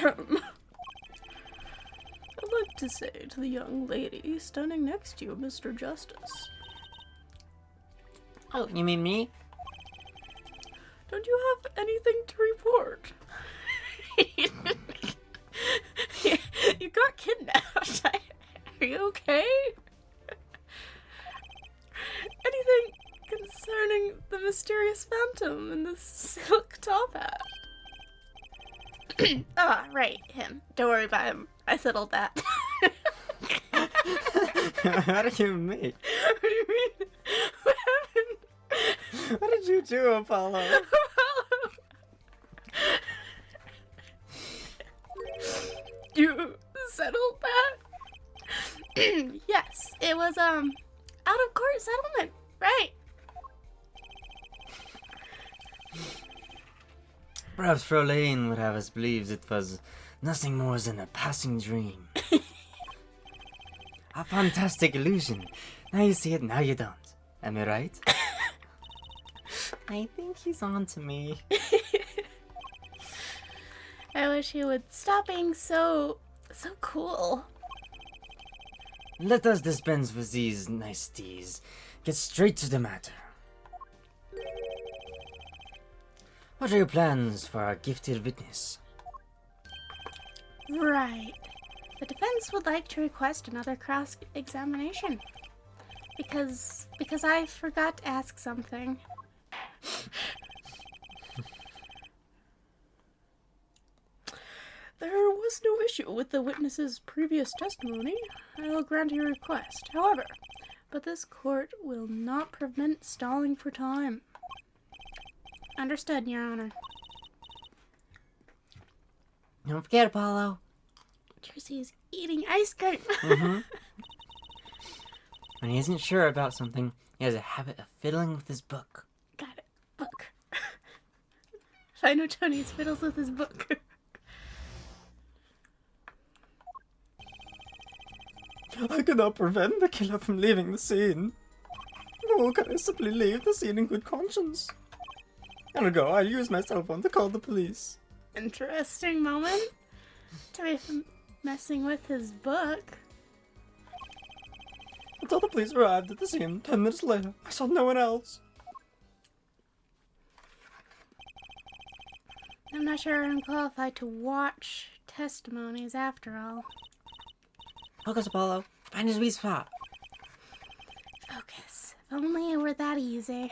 I'd like to say to the young lady standing next to you, Mr. Justice. Oh, you mean me? Don't you have anything to report? You got kidnapped. Are you okay? Anything concerning the mysterious phantom in the silk top hat? Ah, right, him. Don't worry about him. I settled that. What do you mean? What do you mean? What happened? What did you do, Apollo? You settled that? Yes, it was, out of court settlement, right? Perhaps Frolane would have us believe it was nothing more than a passing dream. A fantastic illusion. Now you see it, now you don't. Am I right? I think he's on to me. I wish he would stop being so cool. Let us dispense with these niceties. Get straight to the matter. What are your plans for our gifted witness? Right. The defense would like to request another cross-examination. Because I forgot to ask something. There was no issue with the witness's previous testimony. I will grant your request. However, but this court will not permit stalling for time. Understood, Your Honor. Don't forget, Apollo. Jersey is eating ice cream. Mm-hmm. When he isn't sure about something, he has a habit of fiddling with his book. Got it. Book. I know Tony's fiddles with his book. I cannot prevent the killer from leaving the scene. Nor can I simply leave the scene in good conscience. Ergo, I'll use my cell phone to call the police. Interesting moment to be messing with his book. Until the police arrived at the scene 10 minutes later, I saw no one else. I'm not sure I'm qualified to watch testimonies after all. Focus, Apollo. Find his weak spot. Focus. If only it were that easy.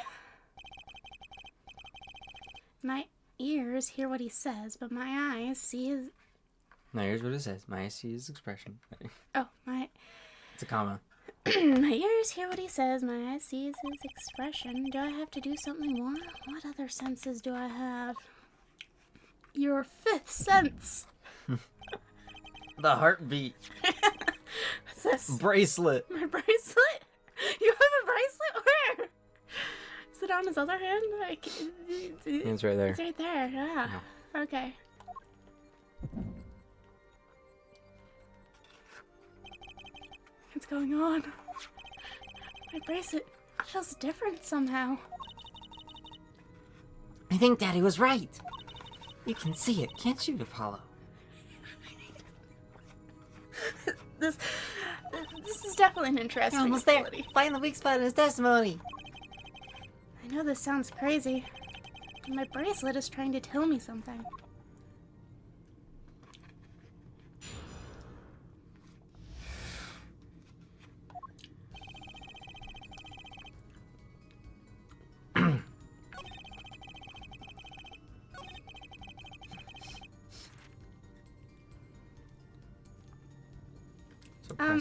My ears hear what he says, but my eyes see his... Now here's what it says. My eyes see his expression. Oh, my... It's a comma. My ears hear what he says, my eyes see his expression. Do I have to do something more? What other senses do I have? Your fifth sense! The heartbeat. What's this? Bracelet. My bracelet? You have a bracelet? Where? Is it on his other hand? It's right there. It's right there, yeah. Okay. What's going on? My bracelet feels different somehow. I think Daddy was right. You can see it, can't you, Apollo? This is definitely an interesting You're almost there. ability. Find the weak spot in his testimony. I know this sounds crazy, but my bracelet is trying to tell me something.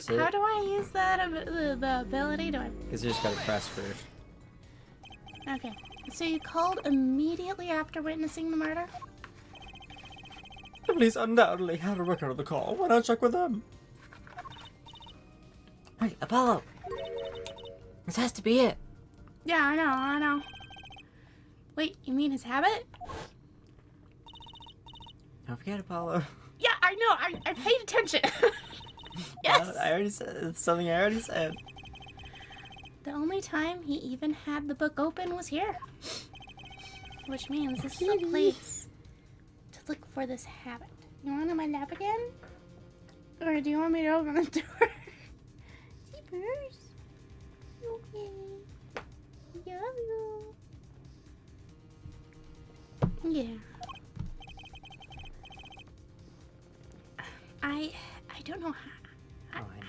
How do I use that the ability? Do I? Because you just gotta press first. Okay. So you called immediately after witnessing the murder? The police undoubtedly had a record of the call. Why not check with them? Hey, Apollo! This has to be it. Yeah, I know. Wait, you mean his habit? Don't forget, Apollo. Yeah, I know. I paid attention. Yes. I already said it's something I already said. The only time he even had the book open was here. Which means this is a place to look for this habit. You want on my lap again? Or do you want me to open the door? Jeepers. Okay. Love you. Yeah. I don't know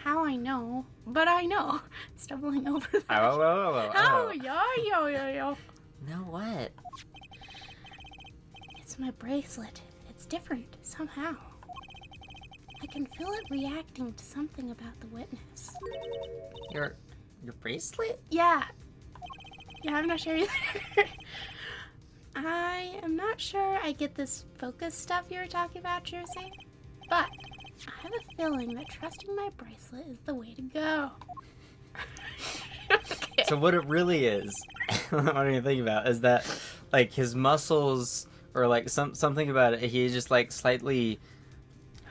how I know, but I know. Stumbling over the Oh. yo. No, what? It's my bracelet. It's different somehow. I can feel it reacting to something about the witness. Your bracelet? Yeah, I'm not sure either. I am not sure I get this focus stuff you were talking about, Jersey, but I have a feeling that trusting my bracelet is the way to go. Okay. So what it really is, what do you think about, is that like his muscles, or like something about it, he just like slightly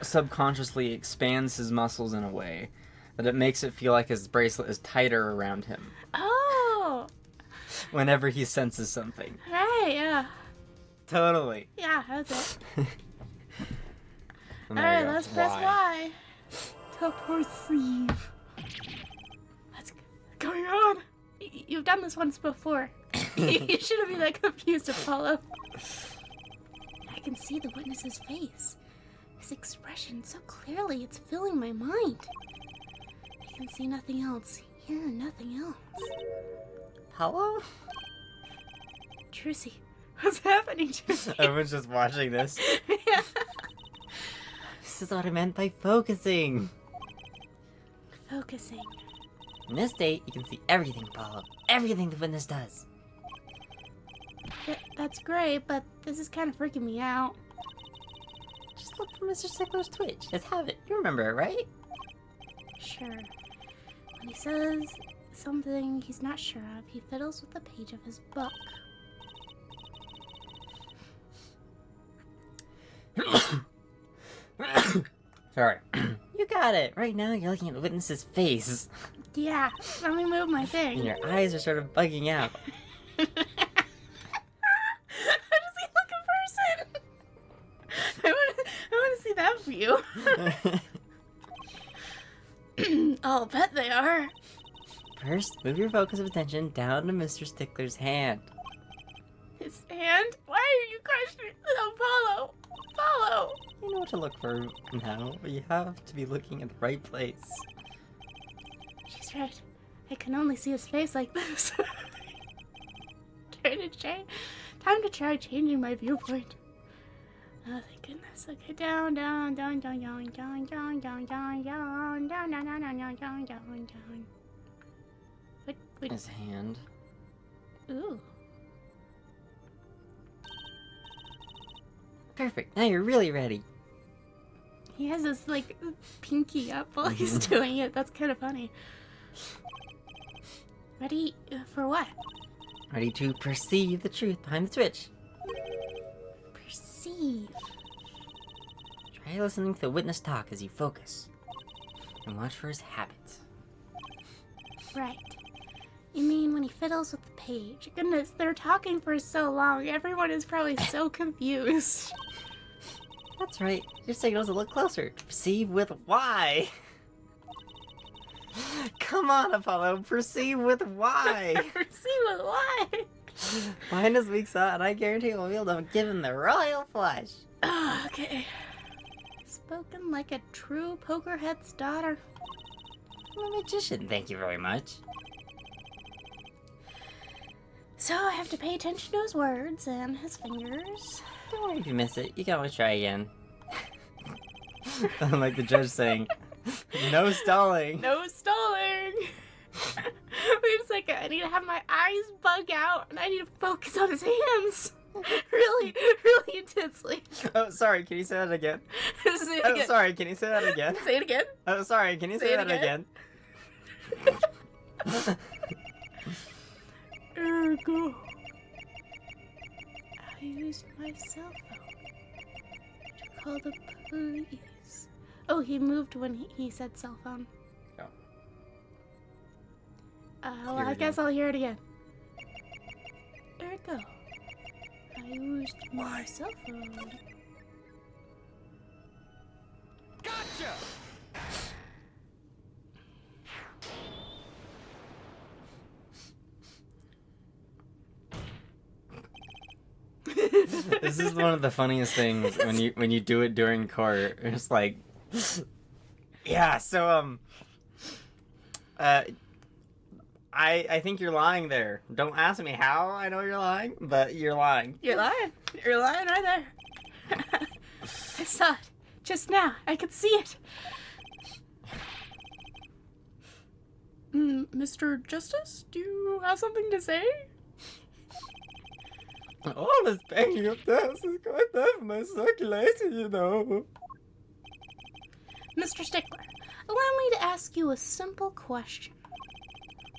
subconsciously expands his muscles in a way that it makes it feel like his bracelet is tighter around him Oh, whenever he senses something. right, yeah. Totally. Yeah, that's it. And there you Alright, go. let's press Y to perceive. What's going on? You've done this once before. You shouldn't be that confused, Apollo. I can see the witness's face. His expression so clearly, it's filling my mind. I can see nothing else, hear nothing else. Hello? Trucy, what's happening to me? Everyone's just watching this. Yeah. This is what I meant by focusing. Focusing. In this state, you can see everything, Apollo. Everything the witness does. That's great, but this is kind of freaking me out. Just look for Mr. Stickler's Twitch. Just have it. You remember it, right? Sure. When he says something he's not sure of, he fiddles with the page of his book. Sorry. You got it. Right now, you're looking at the witness's face. Yeah, let me move my And thing. your eyes are sort of bugging out. How does he look in person? I want to see that view. I'll bet they are. First, move your focus of attention down to Mr. Stickler's hand. His hand? Why are you questioning Apollo? Apollo! You know what to look for now, but you have to be looking at the right place. She's right. I can only see his face like this. Time to try changing my viewpoint. Oh, thank goodness. Okay, down. What? His hand. Ooh. Perfect. Now you're really ready. He has this, like, pinky up while he's doing it. That's kind of funny. Ready for what? Ready to perceive the truth behind the Twitch. Perceive. Try listening to the witness talk as you focus. And watch for his habits. Right. You mean when he fiddles with the page? Goodness, they're talking for so long. Everyone is probably so confused. That's right. Your signal's a little closer. To perceive with Y. Come on, Apollo. Perceive with Y. Perceive with why? Find his weak spot, and I guarantee we'll be able to give him the royal flush. Oh, okay. Spoken like a true pokerhead's daughter. I'm a magician, thank you very much. So I have to pay attention to his words and his fingers. Don't worry if you miss it. You can always try again. Like the judge saying, no stalling. No stalling! Wait a second, I need to have my eyes bug out and I need to focus on his hands. Really intensely. Oh, sorry, can you say that again? Say it Oh, again. sorry, can you say that again? Say it again. Oh, sorry, can you Say say it that again. again? Ergo. I used my cell phone to call the police. Oh, he moved when he said cell phone. Oh. Well, Hear I it guess I'll hear it again. Ergo. I used my cell phone Gotcha! This is one of the funniest things when you do it during court. It's like, yeah. So I think you're lying there. Don't ask me how I know you're lying, but you're lying. You're lying. You're lying right there. I saw it just now. I could see it. Mr. Justice, do you have something to say? All this banging of dust is quite bad for my circulation, you know. Mr. Stickler, allow me to ask you a simple question.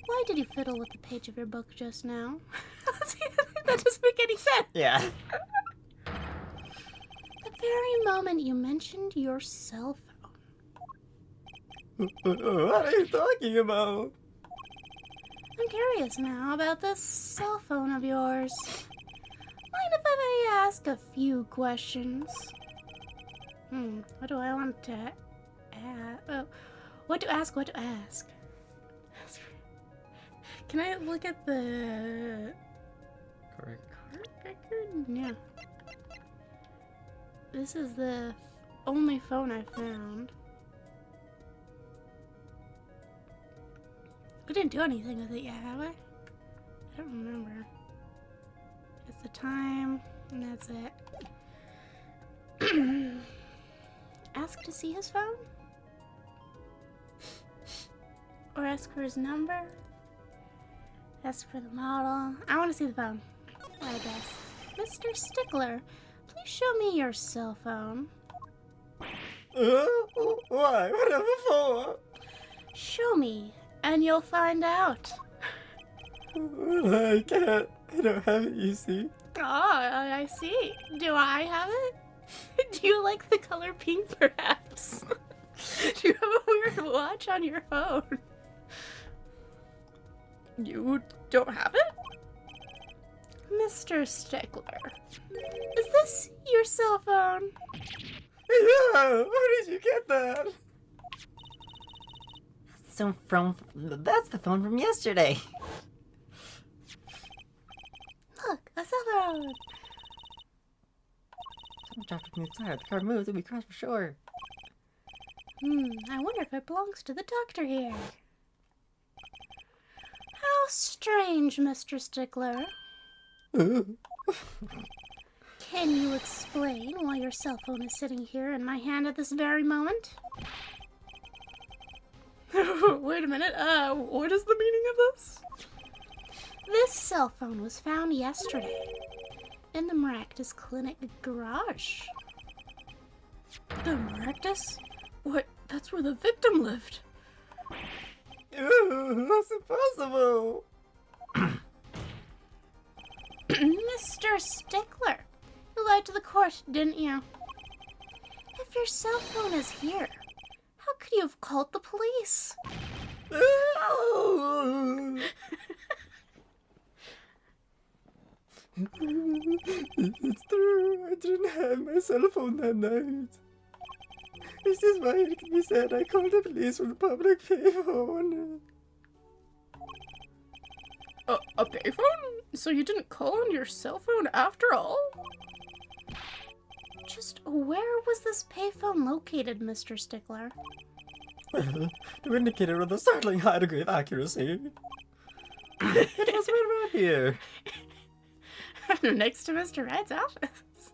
Why did you fiddle with the page of your book just now? That doesn't make any sense. Yeah. The very moment you mentioned your cell phone. What are you talking about? I'm curious now about this cell phone of yours. Mind if I ask a few questions? What do I want to ask? Oh, what to ask? What to ask? Can I look at the Correct. court record? Yeah. This is the only phone I found. We didn't do anything with it yet, have we? I don't remember. It's the time, and that's it. Ask to see his phone? Or ask for his number? Ask for the model. I want to see the phone. I guess. Mr. Stickler, please show me your cell phone. Why? Whatever for? Show me, and you'll find out. Well, I can't. I don't have it, you see. Oh, I see. Do I have it? Do you like the color pink, perhaps? Do you have a weird watch on your phone? You don't have it? Mr. Stickler, is this your cell phone? Yeah, where did you get that? That's the phone from yesterday. Look, a cell phone. Someone dropped it from the tire. The car moves and we cross for sure. I wonder if it belongs to the doctor here. How strange, Mr. Stickler. Can you explain why your cell phone is sitting here in my hand at this very moment? Wait a minute, what is the meaning of this? This cell phone was found yesterday in the Maractus Clinic garage. The Maractus? What? That's where the victim lived. That's impossible. Mr. Stickler, you lied to the court, didn't you? If your cell phone is here, how could you have called the police? It's true. I didn't have my cell phone that night. This is why it can be said I called the police from the public payphone. A payphone? So you didn't call on your cell phone after all? Just where was this payphone located, Mr. Stickler? Well, to indicate it with a startling high degree of accuracy, it was right around here. Next to Mr. Red's office.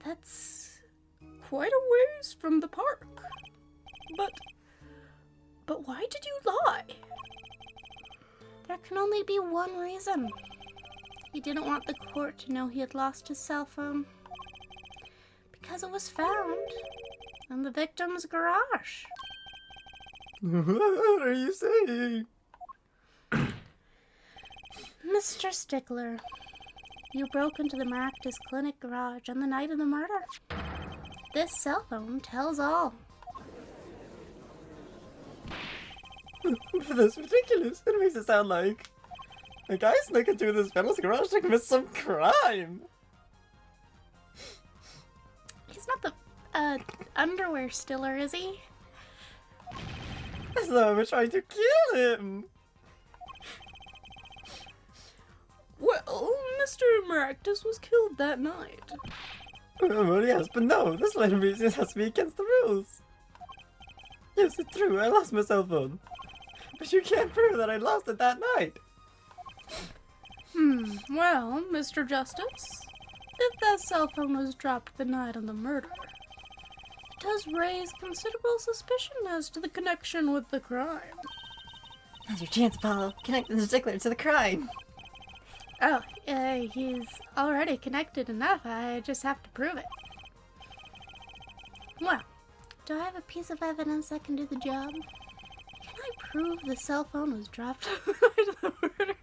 That's quite a ways from the park. But why did you lie? There can only be one reason. He didn't want the court to know he had lost his cell phone. Because it was found in the victim's garage. What are you saying? Mr. Stickler, you broke into the Maractus Clinic garage on the night of the murder. This cell phone tells all. That's ridiculous. It makes it sound like a guy snuck into this fellow's garage to commit some crime. underwear stiller, is he? As though we're trying to kill him. Well, Mr. Maractus was killed that night. Well, yes, but no, this line of reasoning has to be against the rules. Yes, it's true, I lost my cell phone. But you can't prove that I lost it that night. Well, Mr. Justice, if that cell phone was dropped the night of the murder, it does raise considerable suspicion as to the connection with the crime. Now's your chance, Apollo. Connect the stickler to the crime. Oh, he's already connected enough. I just have to prove it. Well, do I have a piece of evidence that can do the job? Can I prove the cell phone was dropped on the night of the murder?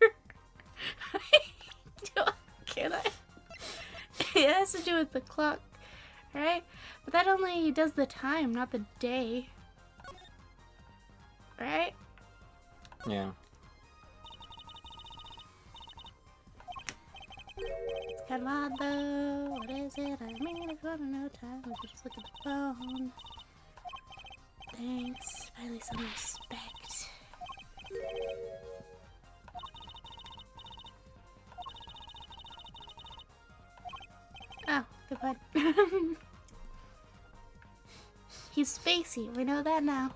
Can I? It has to do with the clock, right? But that only does the time, not the day. Right? Yeah. It's kind of odd though. What is it? I mean, if you want to know time, we should just look at the phone. Thanks. Finally some respect. Oh, good one. He's spacey. We know that now.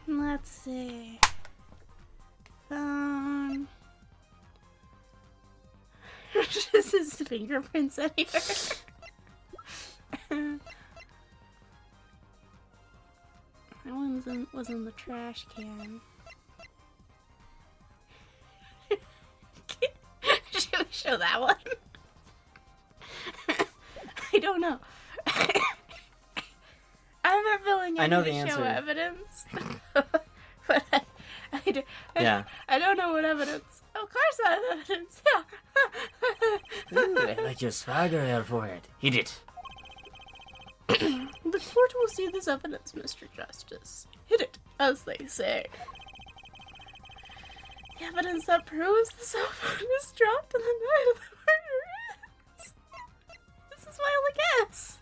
Let's see. Just his fingerprints anywhere. That one was in the trash can. Should we show that one? I don't know. I'm not feeling I know any the to show answer. evidence. But Yeah. I don't know what evidence. Of course I have evidence. Yeah. Ooh, I like your swagger there for it. Hit it. The court will see this evidence, Mr. Justice. Hit it, as they say. The evidence that proves the cell phone is dropped on the night of the murder is... This is my only guess.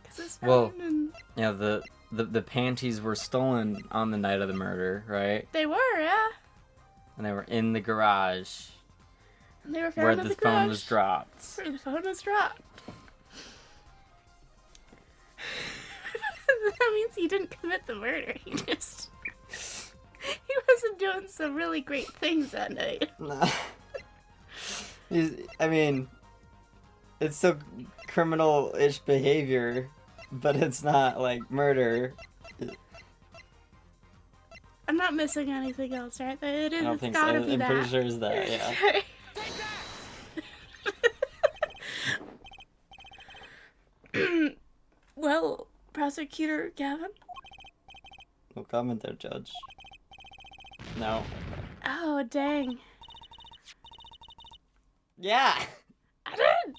Because it's Well- found in... Yeah, the panties were stolen on the night of the murder, right? They were, yeah. And they were in the garage And they were found where in the the phone garage. was dropped. Where the phone was dropped. That means he didn't commit the murder. He just... He wasn't doing some really great things that night. Nah. I mean, it's still criminal-ish behavior, but it's not like murder. I'm not missing anything else, right? It is, I don't it's think so. gotta I'm be that. pretty sure it's that, yeah. Well, Prosecutor Gavin? No comment there, Judge. No. Oh, dang. Yeah! I did!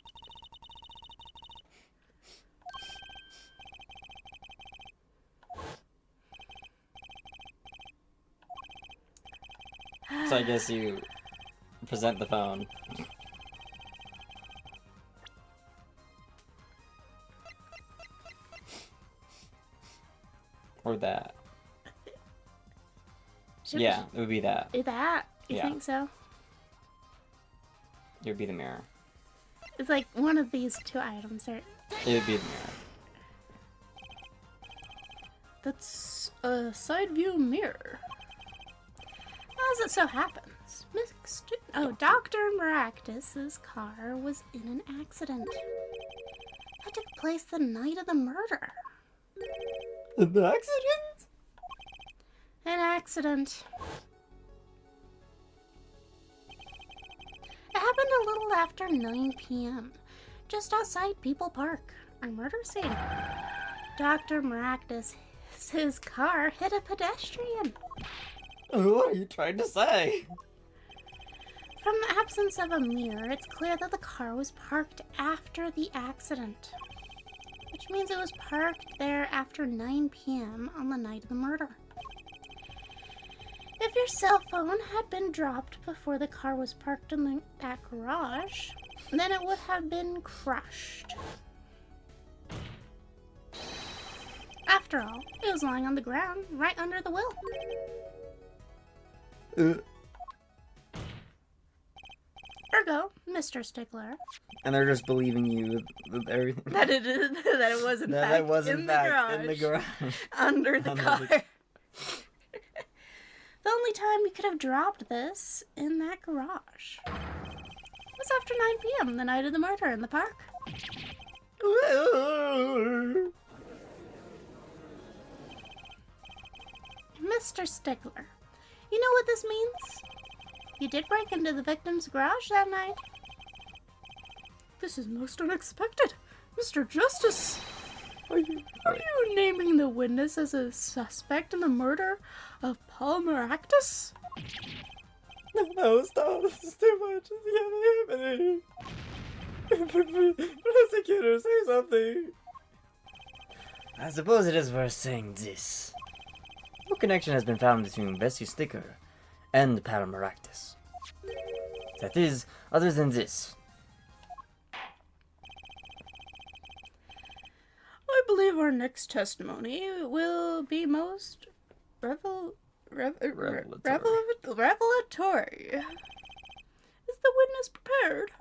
So I guess you present the phone. Or that. Should Yeah, it would be that. we- that? You Yeah. think so? It would be the mirror. It's like one of these two items. Or... It would be the mirror. That's a side view mirror. As it so happens, Dr. Maractus's car was in an accident. That took place the night of the murder. An accident? An accident. It happened a little after 9 p.m., just outside People Park, our murder scene. Dr. Maractus, his car hit a pedestrian. What are you trying to say? From the absence of a mirror, it's clear that the car was parked after the accident, which means it was parked there after 9 p.m. on the night of the murder. If your cell phone had been dropped before the car was parked in that garage, then it would have been crushed. After all, it was lying on the ground right under the wheel. Ergo, Mr. Stickler. And they're just believing you with everything. That it was in fact, That was in, in fact the garage, in the garage. under the Under car. the- The only time you could have dropped this in that garage was after 9 p.m. the night of the murder in the park. Mr. Stickler, you know what this means? You did break into the victim's garage that night. This is most unexpected. Mr. Justice, are you naming the witness as a suspect in the murder of Paul Maractus? No, stop. This is too much. It's happening. Prosecutor, say something. I suppose it is worth saying this. No connection has been found between Bessie Sticker and Paramaractus. That is, other than this. I believe our next testimony will be most revelatory. Is the witness prepared?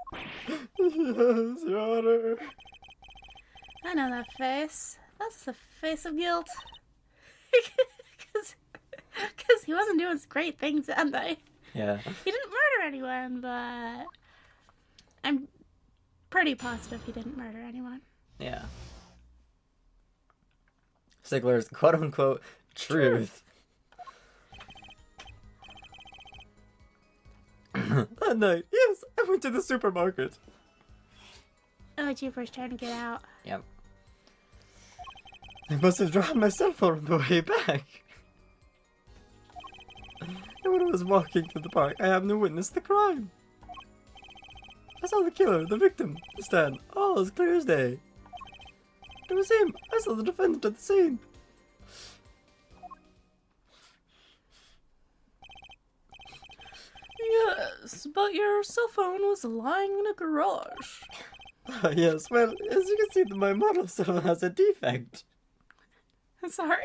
Yes, Your Honor. I know that face. That's the face of guilt. Because he wasn't doing great things that night. Yeah. He didn't murder anyone, but I'm pretty positive he didn't murder anyone. Yeah. Stickler's quote unquote truth. That night, yes, I went to the supermarket. Oh, Jeepers trying to get out. Yep. I must have dropped my cell phone on the way back. And when I was walking to the park, I happened to witness the crime. I saw the killer, the victim, the stand, all as clear as day. It was him. I saw the defendant at the scene. Yes, but your cell phone was lying in a garage. Yes, well, as you can see, my model cell phone has a defect. Sorry.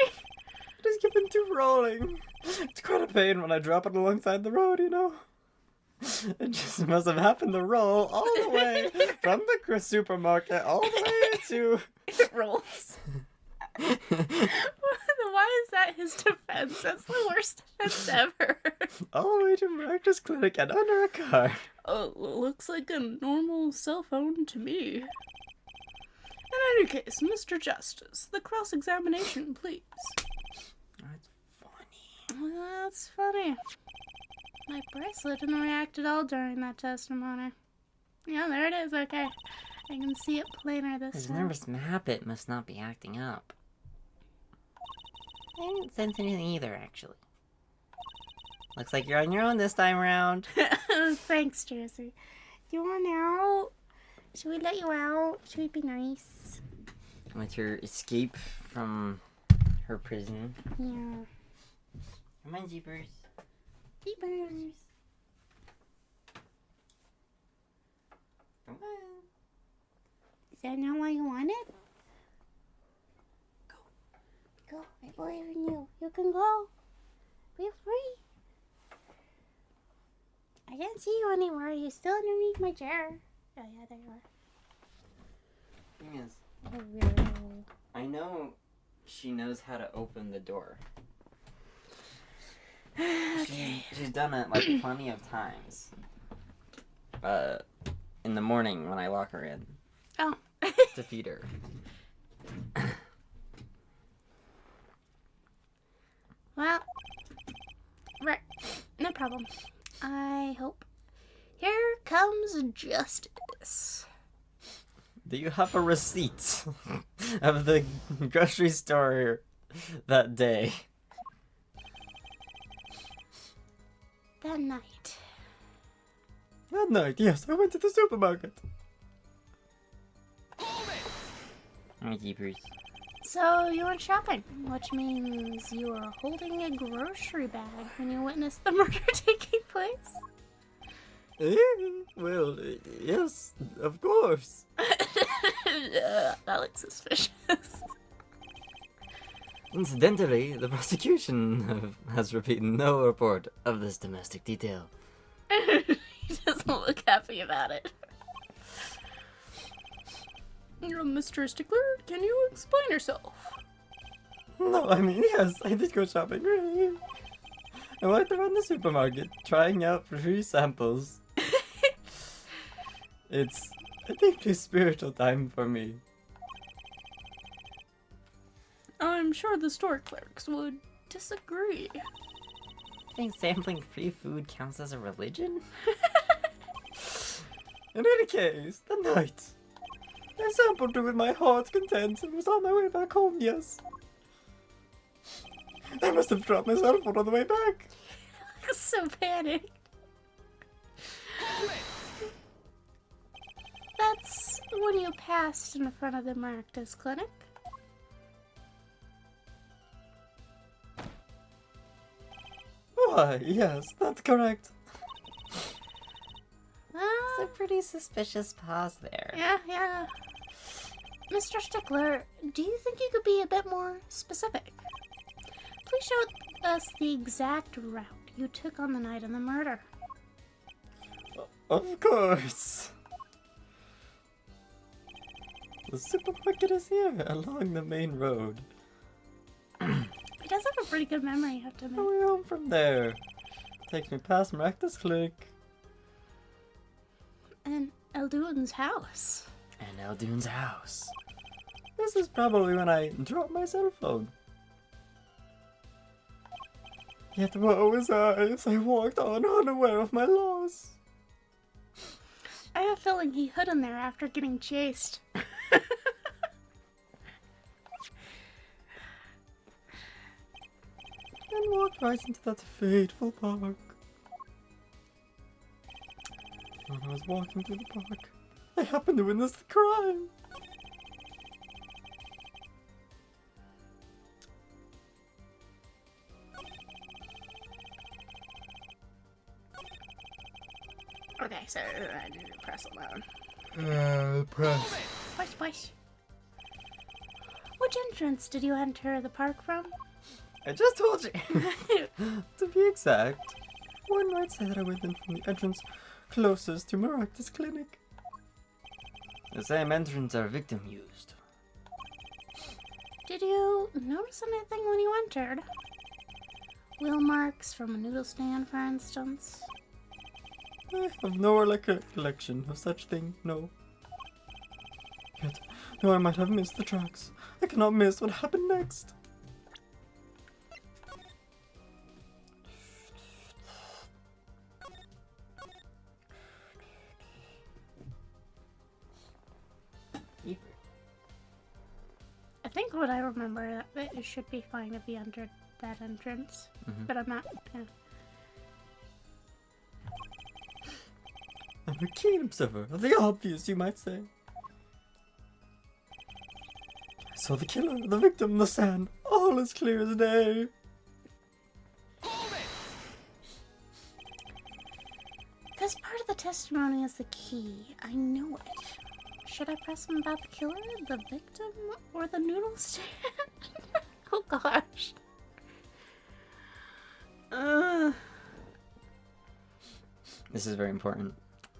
It is given to rolling. It's quite a pain when I drop it alongside the road, you know. It just must have happened to roll all the way from the supermarket all the way to... It rolls. Why is that his defense? That's the worst defense ever. all the way to Maractus Clinic and under a car. Oh, looks like a normal cell phone to me. In any case, Mr. Justice, the cross-examination, please. That's funny. That's funny. My bracelet didn't react at all during that testimony. Yeah, there it is, okay. I can see it plainer this His time. nervous habit must not be acting up. I didn't sense anything either, actually. Looks like you're on your own this time around. Thanks, Jersey. You want out? Should we let you out? Should we be nice? With your escape from her prison. Yeah. Come on, Jeepers. Jeepers. Come on. Is that not what you wanted? Go. I believe in you. You can go. Be free. I can't see you anymore. You're still underneath my chair. Oh, yeah, there you are. Thing is, Oh, really? I know she knows how to open the door. Okay. She's done it like plenty of times. In the morning when I lock her in Oh. to feed her. Well, right. No problem. I hope. Here comes justice. Do you have a receipt of the grocery store that day? That night. That night, yes, I went to the supermarket. Oh, Jeepers. So you went shopping, which means you were holding a grocery bag when you witnessed the murder taking place. Well, yes, of course. That looks suspicious. Incidentally, the prosecution has repeated no report of this domestic detail. He doesn't look happy about it. Mr. Stickler, can you explain yourself? No, I mean, yes, I did go shopping. I walked around the supermarket trying out free samples. It's a deeply spiritual time for me. I'm sure the store clerks would disagree. Think sampling free food counts as a religion? In any case, the night. I sampled it with my heart's content and was on my way back home, yes. I must have dropped my cell phone on the way back. So panicked. That's when you passed in front of the Maractus clinic. Why, yes, that's correct. It's a pretty suspicious pause there. Yeah. Mr. Stickler, do you think you could be a bit more specific? Please show us the exact route you took on the night of the murder. Of course. The supermarket is here, along the main road. He does have a pretty good memory, you have to admit. Going home from there. Takes me past Maractus Clinic. And Elduin's house. And Elduin's house. This is probably when I dropped my cell phone. Yet woe was I as I walked on unaware of my loss. I have a feeling he hid in there after getting chased. And walked right into that fateful park. When I was walking through the park, I happened to witness the crime. Okay, so I need to press alone. Press. Push. Which entrance did you enter the park from? I just told you. To be exact, one might say that I went in from the entrance closest to Maractus Clinic. The same entrance our victim used. Did you notice anything when you entered? Wheel marks from a noodle stand, for instance? I have no recollection of such thing, no. Yet, though I might have missed the tracks, I cannot miss what happened next. I think what I remember that it should be fine if you entered that entrance, but I'm not. Yeah. I'm a keen observer of the obvious, you might say. I saw the killer, the victim, the sand, all as clear as day. This part of the testimony is the key. I know it. Should I press him about the killer, the victim, or the noodle stand? Oh gosh. This is very important.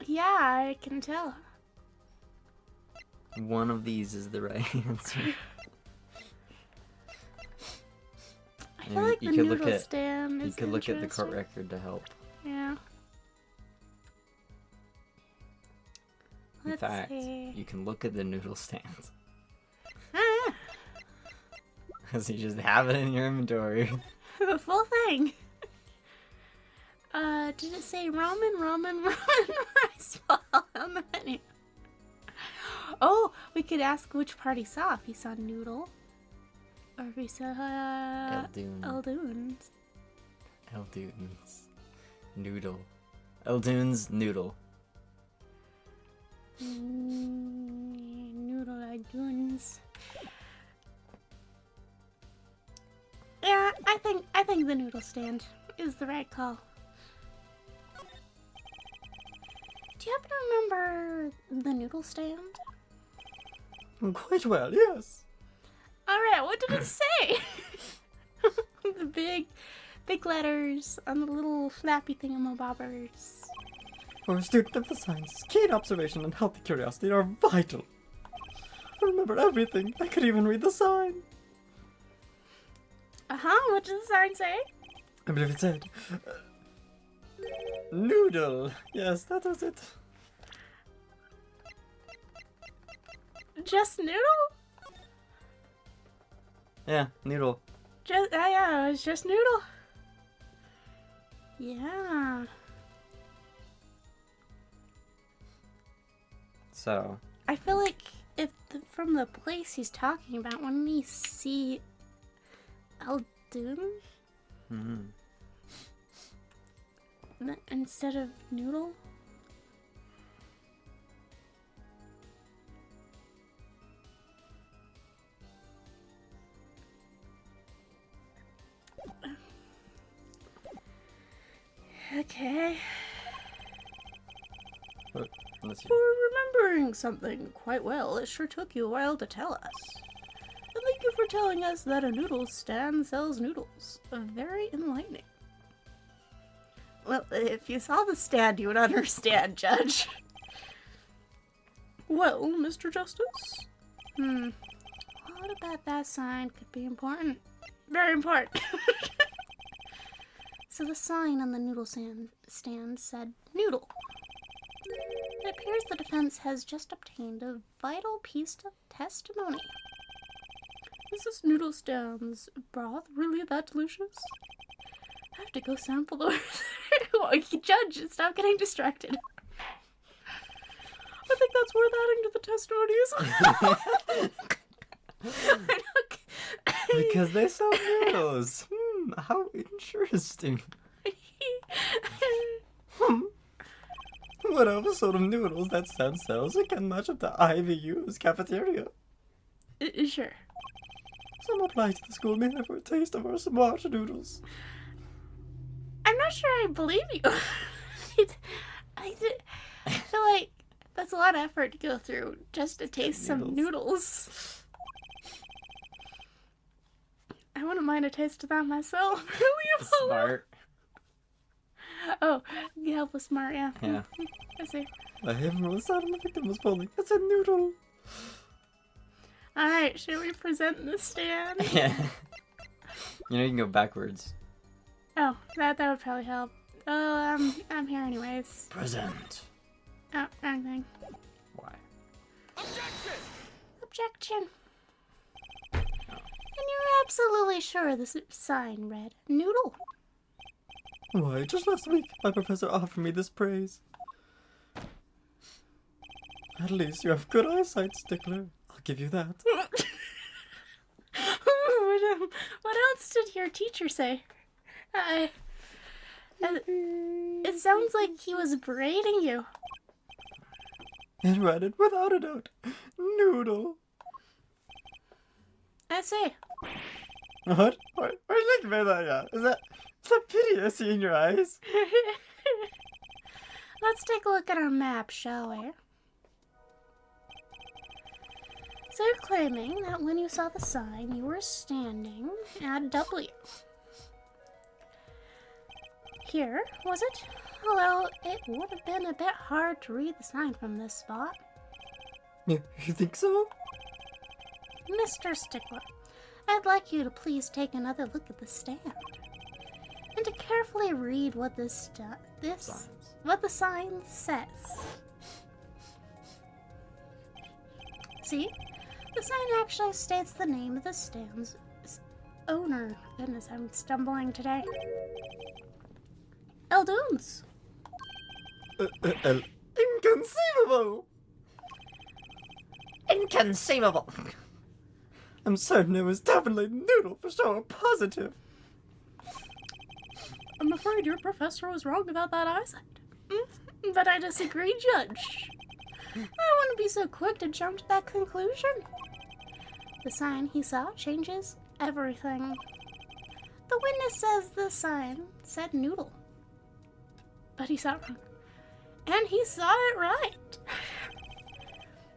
Yeah, I can tell. One of these is the right answer. I feel like you the could noodle look at- stand You is could look at the court interesting. record to help. Yeah. In Let's fact, see. you can look at the noodle stands. Ah, Because you just have it in your inventory. the full thing. Did it say ramen, rice ball on the menu? Oh, we could ask which part he saw. If he saw noodle, or if he saw Eldoon. Eldoon's. Eldoon's. Noodle. Eldoon's noodle. Noodle Eldoon's. I think the noodle stand is the right call. Do you happen to remember the noodle stand? Quite well, yes. Alright, what did it say? The big letters on the little flappy thingamabobbers. For a student of the sciences, keen observation and healthy curiosity are vital. I remember everything. I could even read the sign. Uh-huh, what did the sign say? I believe it said... noodle. Yes, that was it. Just noodle? Yeah, noodle. Just, yeah, it was just noodle. Yeah. So, I feel like from the place he's talking about, wouldn't he see Eldoon instead of noodle? Okay. let's see. For remembering something quite well, it sure took you a while to tell us. And thank you for telling us that a noodle stand sells noodles. Very enlightening. Well, if you saw the stand, you would understand, Judge. Well, Mr. Justice? What about that sign could be important? Very important. So the sign on the noodle stand said noodle. It appears the defense has just obtained a vital piece of testimony. Is this noodle stand's broth really that delicious? I have to go sample the Judge, stop getting distracted. I think that's worth adding to the testimonies. Because they sell noodles. How interesting. Whatever sort of noodles that stand sells, it can match up to IVU's cafeteria. Sure. Some apply to the school mainly for a taste of our smart noodles. I'm not sure I believe you. I feel like that's a lot of effort to go through just to taste some noodles. I wouldn't mind a taste of that myself. Really, Smart. Oh, you help with smart, yeah. Yeah. I see. I haven't really thought the victim was pulling. It's a noodle. Alright, should we present the stand? Yeah. You know, you can go backwards. Oh, that would probably help. Oh, I'm here anyways. Present. Oh, wrong thing. Why? Objection. And you're absolutely sure this sign read noodle. Why, just last week, my professor offered me this praise. At least you have good eyesight, Stickler. I'll give you that. What else did your teacher say? It sounds like he was berating you. It read it without a doubt. Noodle. I see. What? Why are you looking at that? Yeah? Is that pity I see in your eyes? Let's take a look at our map, shall we? So you're claiming that when you saw the sign, you were standing at W. Here, was it? Although it would have been a bit hard to read the sign from this spot. You think so? Mr. Stickler, I'd like you to please take another look at the stand. And to carefully read what what the sign says. See? The sign actually states the name of the stand's owner. Goodness, I'm stumbling today. Eldoon's. Inconceivable! Inconceivable! I'm certain it was definitely noodle for sure, positive. I'm afraid your professor was wrong about that eyesight. But I disagree, Judge. I wouldn't be so quick to jump to that conclusion. The sign he saw changes everything. The witness says the sign said noodle. But he saw it wrong. And he saw it right.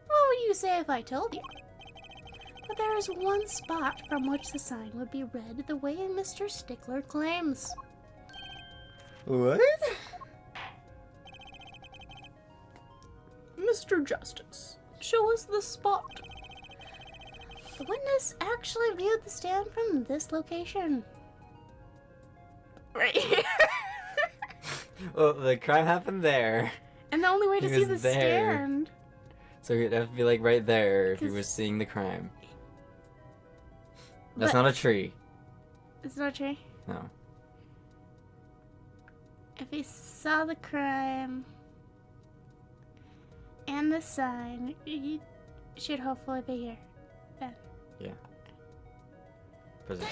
What would you say if I told you? But there is one spot from which the sign would be read the way Mr. Stickler claims. What? Mr. Justice, show us the spot. The witness actually viewed the stand from this location. Right here. Well, the crime happened there. And the only way to He see was the there. stand. So it'd have to be like right there if he 'Cause- was seeing the crime. That's But- not a tree. It's not true. No. If he saw the crime and the sign, he should hopefully be here. Then. Yeah. Prison.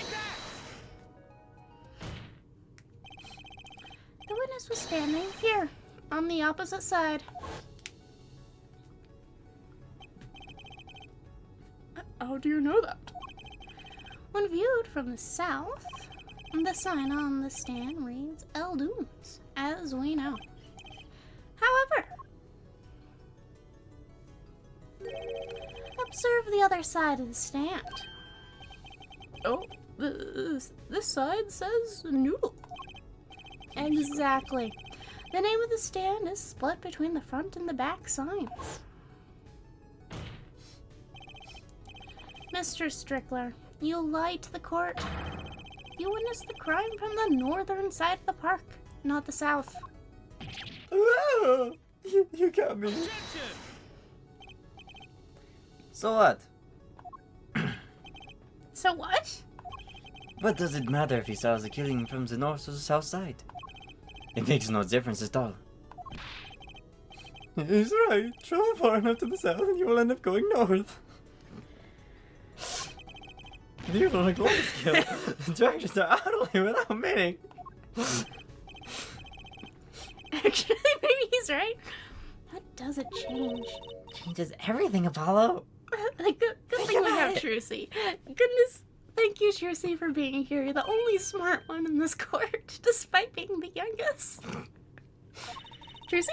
The witness was standing here, on the opposite side. How do you know that? When viewed from the south, the sign on the stand reads El Dunes, as we know. However, observe the other side of the stand. Oh, this side says noodle. Exactly. The name of the stand is split between the front and the back signs. Mr. Strickler, you lied to the court. You witnessed the crime from the northern side of the park, not the south. Ah, you got me. So what? So what? What does it matter if he saw the killing from the north or the south side? It makes no difference at all. He's right. Travel far enough to the south and you will end up going north. These are like global skill. Directions are utterly without meaning. Actually, maybe he's right. What does it change? Changes everything, Apollo. Good thing we have Trucy. Goodness, thank you, Trucy, for being here. You're the only smart one in this court, despite being the youngest. Trucy?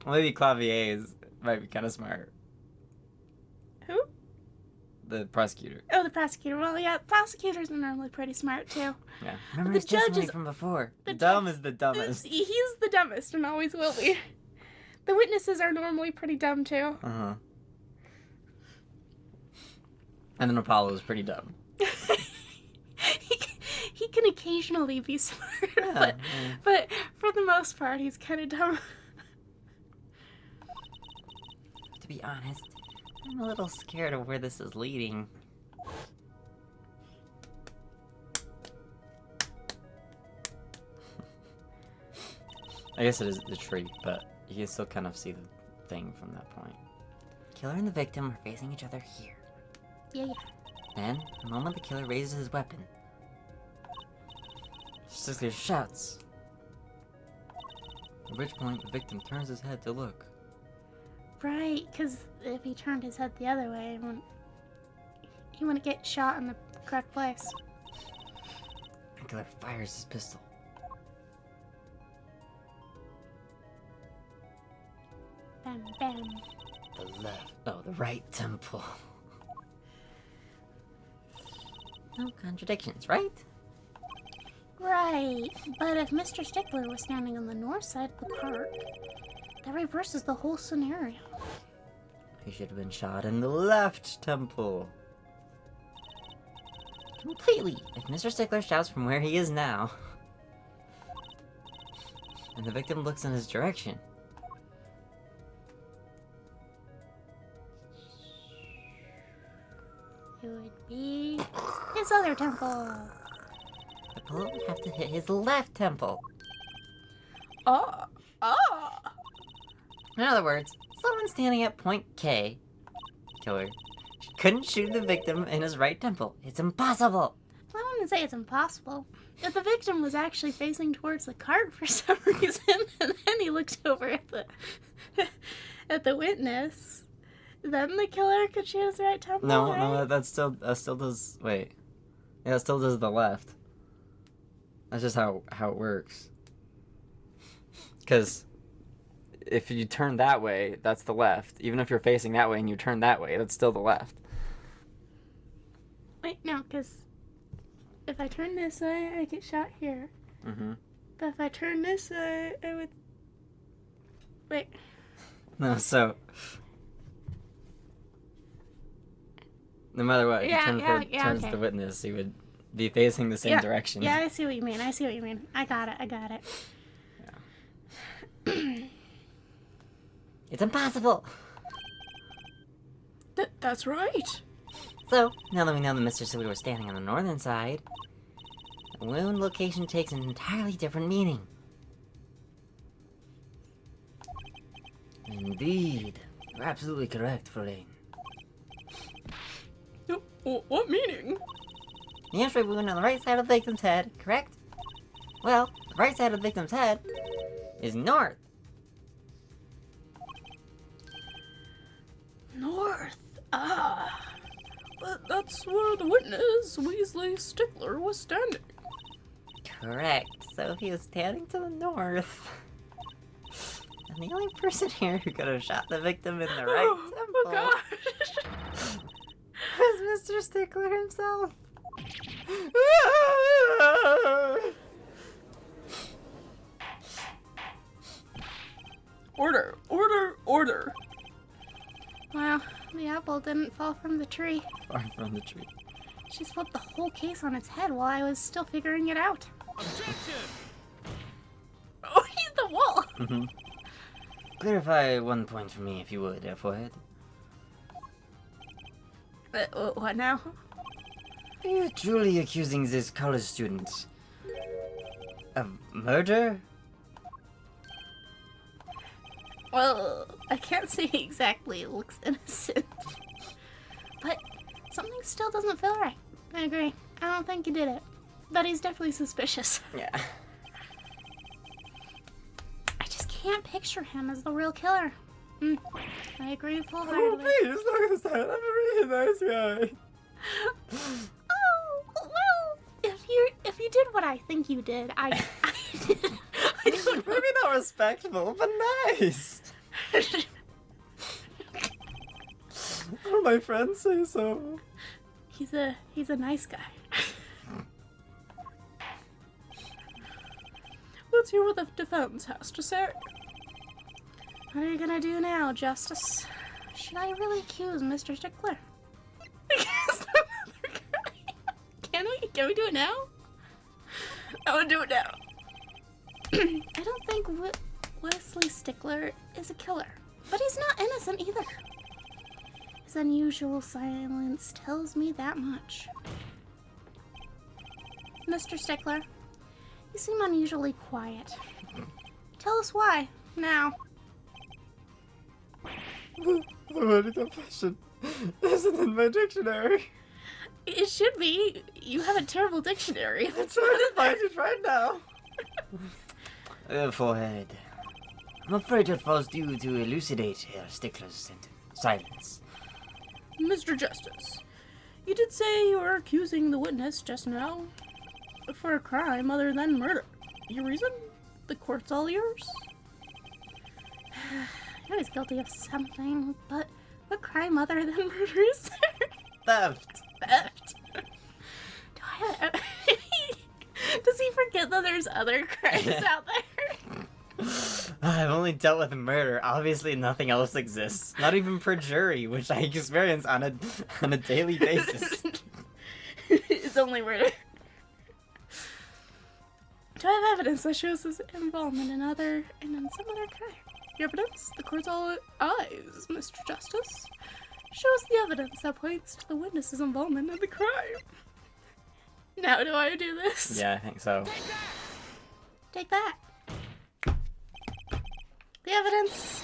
Well, maybe Clavier's might be kind of smart. Who? The prosecutor. Oh, the prosecutor. Well, yeah, prosecutors are normally pretty smart, too. Yeah. Remember The his testimony judge is- from before. The Dumb is the dumbest. He's the dumbest and always will be. The witnesses are normally pretty dumb, too. Uh-huh. And then Apollo's pretty dumb. he can occasionally be smart, Yeah, but for the most part, he's kind of dumb. To be honest, I'm a little scared of where this is leading. I guess it is the tree, but you can still kind of see the thing from that point. Killer and the victim are facing each other here. Yeah. Then, the moment the killer raises his weapon, Stickler shouts. At which point, the victim turns his head to look. Right, because if he turned his head the other way, he wouldn't get shot in the correct place. The killer fires his pistol. Bam, bam. The left, oh, the right temple. No contradictions, right? Right, but if Mr. Stickler was standing on the north side of the park, that reverses the whole scenario. He should have been shot in the left temple. Completely. If Mr. Stickler shouts from where he is now, and the victim looks in his direction, It would be his other temple. the bullet would have to hit his left temple. Oh. In other words, someone standing at point K, killer, couldn't shoot the victim in his right temple. It's impossible. Well, I wouldn't say it's impossible. If the victim was actually facing towards the cart for some reason, and then he looked over at the witness, then the killer could shoot his right temple. No, right? no, that still does. Wait, yeah, that still does the left. That's just how it works. Because if you turn that way, that's the left. Even if you're facing that way and you turn that way, that's still the left. Wait, no, because if I turn this way, I get shot here. Mm-hmm. But if I turn this way, I would... Wait. No, so... No matter what, if you turn towards the witness, he would be facing the same direction. Yeah, I see what you mean. I got it. Yeah. It's impossible! That's right. So, now that we know that Mr. Stickler was standing on the northern side, the wound location takes an entirely different meaning. Indeed. You're absolutely correct, Verlaine. What meaning? The X-ray wound on the right side of the victim's head, correct? Well, the right side of the victim's head is north. North. But that's where the witness, Weasley Stickler, was standing. Correct. So he was standing to the north. And the only person here who could have shot the victim in the right temple Oh gosh. was Mr. Stickler himself. Order. Well, the apple didn't fall from the tree. Far from the tree. She's flipped the whole case on its head while I was still figuring it out. Objection! Oh, he's the wall! Mm-hmm. Clarify one point for me, if you would, Forehead. What now? Are you truly accusing this college student of murder? Well, I can't say exactly it looks innocent. But something still doesn't feel right. I agree. I don't think he did it. But he's definitely suspicious. Yeah. I just can't picture him as the real killer. I agree Oh, full-heartedly. please, look at that. I'm a really nice guy. Oh, well, if you did what I think you did, I don't know. Maybe not respectful, but nice. All my friends say so. He's a nice guy. Let's hear what the defense has to say. What are you gonna do now, Justice? Should I really accuse Mr. Stickler? Accuse another guy? Can we do it now? I wanna do it now. I don't think Wesley Stickler is a killer, but he's not innocent either. His unusual silence tells me that much. Mr. Stickler, you seem unusually quiet. Tell us why, now. The word confession isn't in my dictionary. It should be. You have a terrible dictionary. I'm trying to find it right now. Forehead. I'm afraid it falls due to elucidate Herr Stickler's silence. Mr. Justice, you did say you were accusing the witness just now for a crime other than murder. Your reason? The court's all yours. I was guilty of something, but what crime other than murder is there? Theft. Theft. Does he forget that there's other crimes out there? I've only dealt with murder. Obviously, nothing else exists. Not even perjury, which I experience on a daily basis. It's only murder. Do I have evidence that shows his involvement in some other crime? Your evidence? The court's all eyes, Mr. Justice. Show us the evidence that points to the witness's involvement in the crime. Now do I do this? Yeah, I think so. Take that. The evidence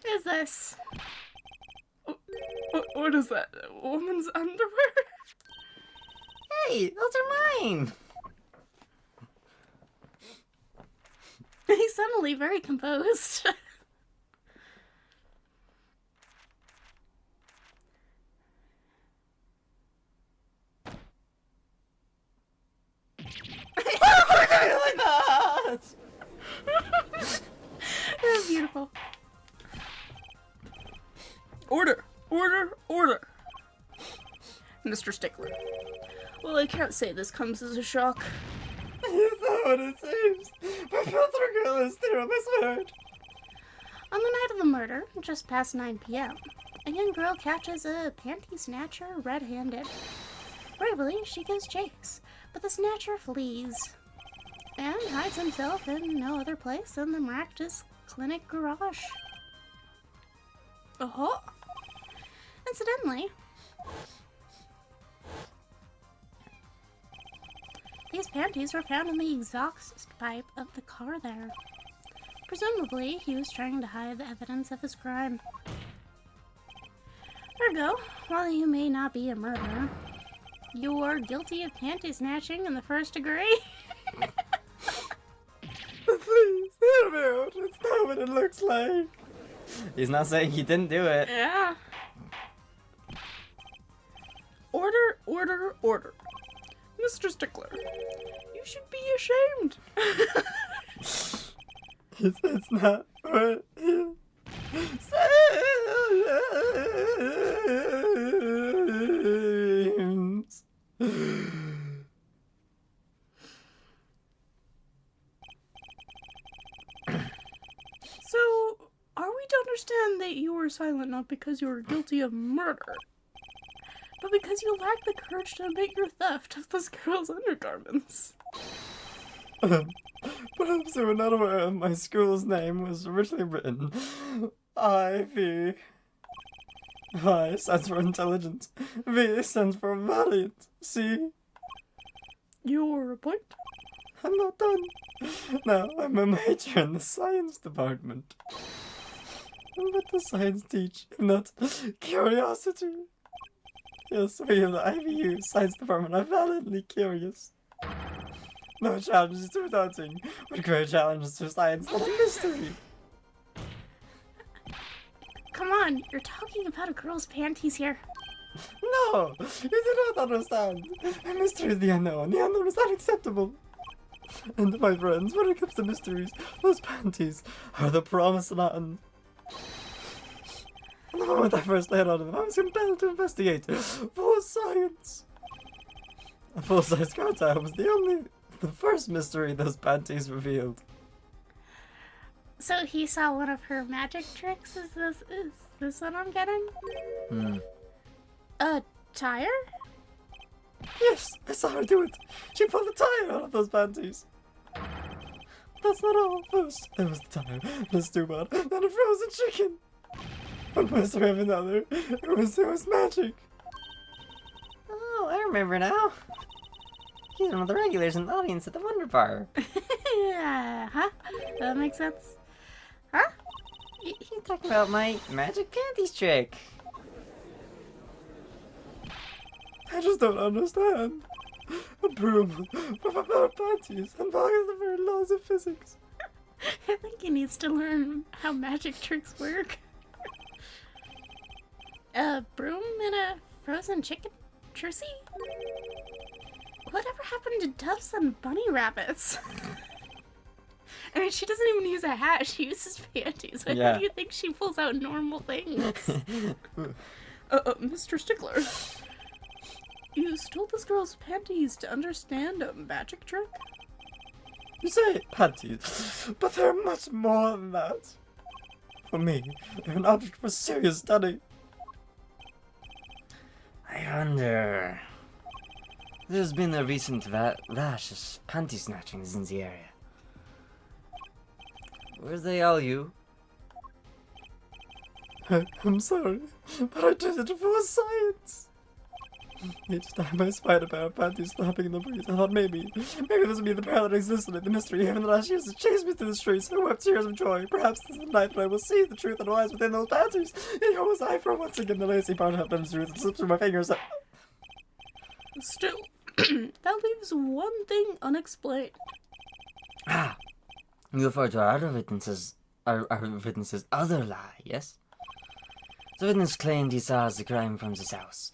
is this. What is that? A woman's underwear? Hey, those are mine. He's suddenly very composed. like that! That's beautiful. Order! Order! Order! Mr. Stickler. Well, I can't say this comes as a shock. It's not what it seems. My brother girl is theorem, I swear. On the night of the murder, just past 9 p.m., a young girl catches a panty snatcher red-handed. Bravely, she gives chase, but the snatcher flees and hides himself in no other place than the miraculous clinic garage. Uh-huh. Incidentally, these panties were found in the exhaust pipe of the car there. Presumably, he was trying to hide the evidence of his crime. Ergo, while you may not be a murderer, you are guilty of panty snatching in the first degree. Please, hear me out. It's not what it looks like. He's not saying he didn't do it. Yeah. Order, order, order. Mr. Stickler, you should be ashamed. It's not what it seems. So, are we to understand that you were silent not because you were guilty of murder, but because you lacked the courage to admit your theft of this girl's undergarments? Perhaps you were not aware my school's name was originally written Ivy. I stands for intelligence. V stands for valiant. See? Your point? I'm not done. Now, I'm a major in the science department. What does science teach, if not curiosity? Yes, we of the IVU science department are valiantly curious. No challenge is too daunting. What great challenges to science is a mystery. Come on, you're talking about a girl's panties here. No, you do not understand. A mystery is the unknown. The unknown is unacceptable. And my friends, when it comes to mysteries, those panties are the promised land. And the moment I first laid on them, I was compelled to investigate for science. A full-size crocodile was the first mystery those panties revealed. So he saw one of her magic tricks? Is this what I'm getting? A tire? Yes, I saw her do it. She pulled the tire out of those panties. That's not all. First, there was the tire, then a stew pot, then a frozen chicken. One mystery of another. It was magic. Oh, I remember now. He's one of the regulars in the audience at the Wonder Bar. Yeah, huh? That makes sense. Huh? He's talking about my magic panties trick. I just don't understand. A broom from a pair of panties and follows the very laws of physics. I think he needs to learn how magic tricks work. A broom and a frozen chicken? Trucy? Whatever happened to doves and bunny rabbits? I mean, she doesn't even use a hat, she uses panties. Why Yeah. do you think she pulls out normal things? Mr. Stickler, you stole this girl's panties to understand a magic trick? You say panties, but they're much more than that. For me, they're an object for serious study. I wonder. There's been a recent rash of panty snatchings in the area. Were they all you? I'm sorry, but I did it for science. Each time I spied a pair of panties flapping in the breeze, I thought maybe this would be the pair that existed in the mystery. Even the last years it chased me through the streets. I wept tears of joy. Perhaps this is the night when I will see the truth that lies within those panties. And here was I for once again the lazy part of the truth that slips through my fingers. Still, that leaves one thing unexplained. Ah! You refer to our other witnesses, our witnesses' other lie, yes? The witness claimed he saw the crime from the south,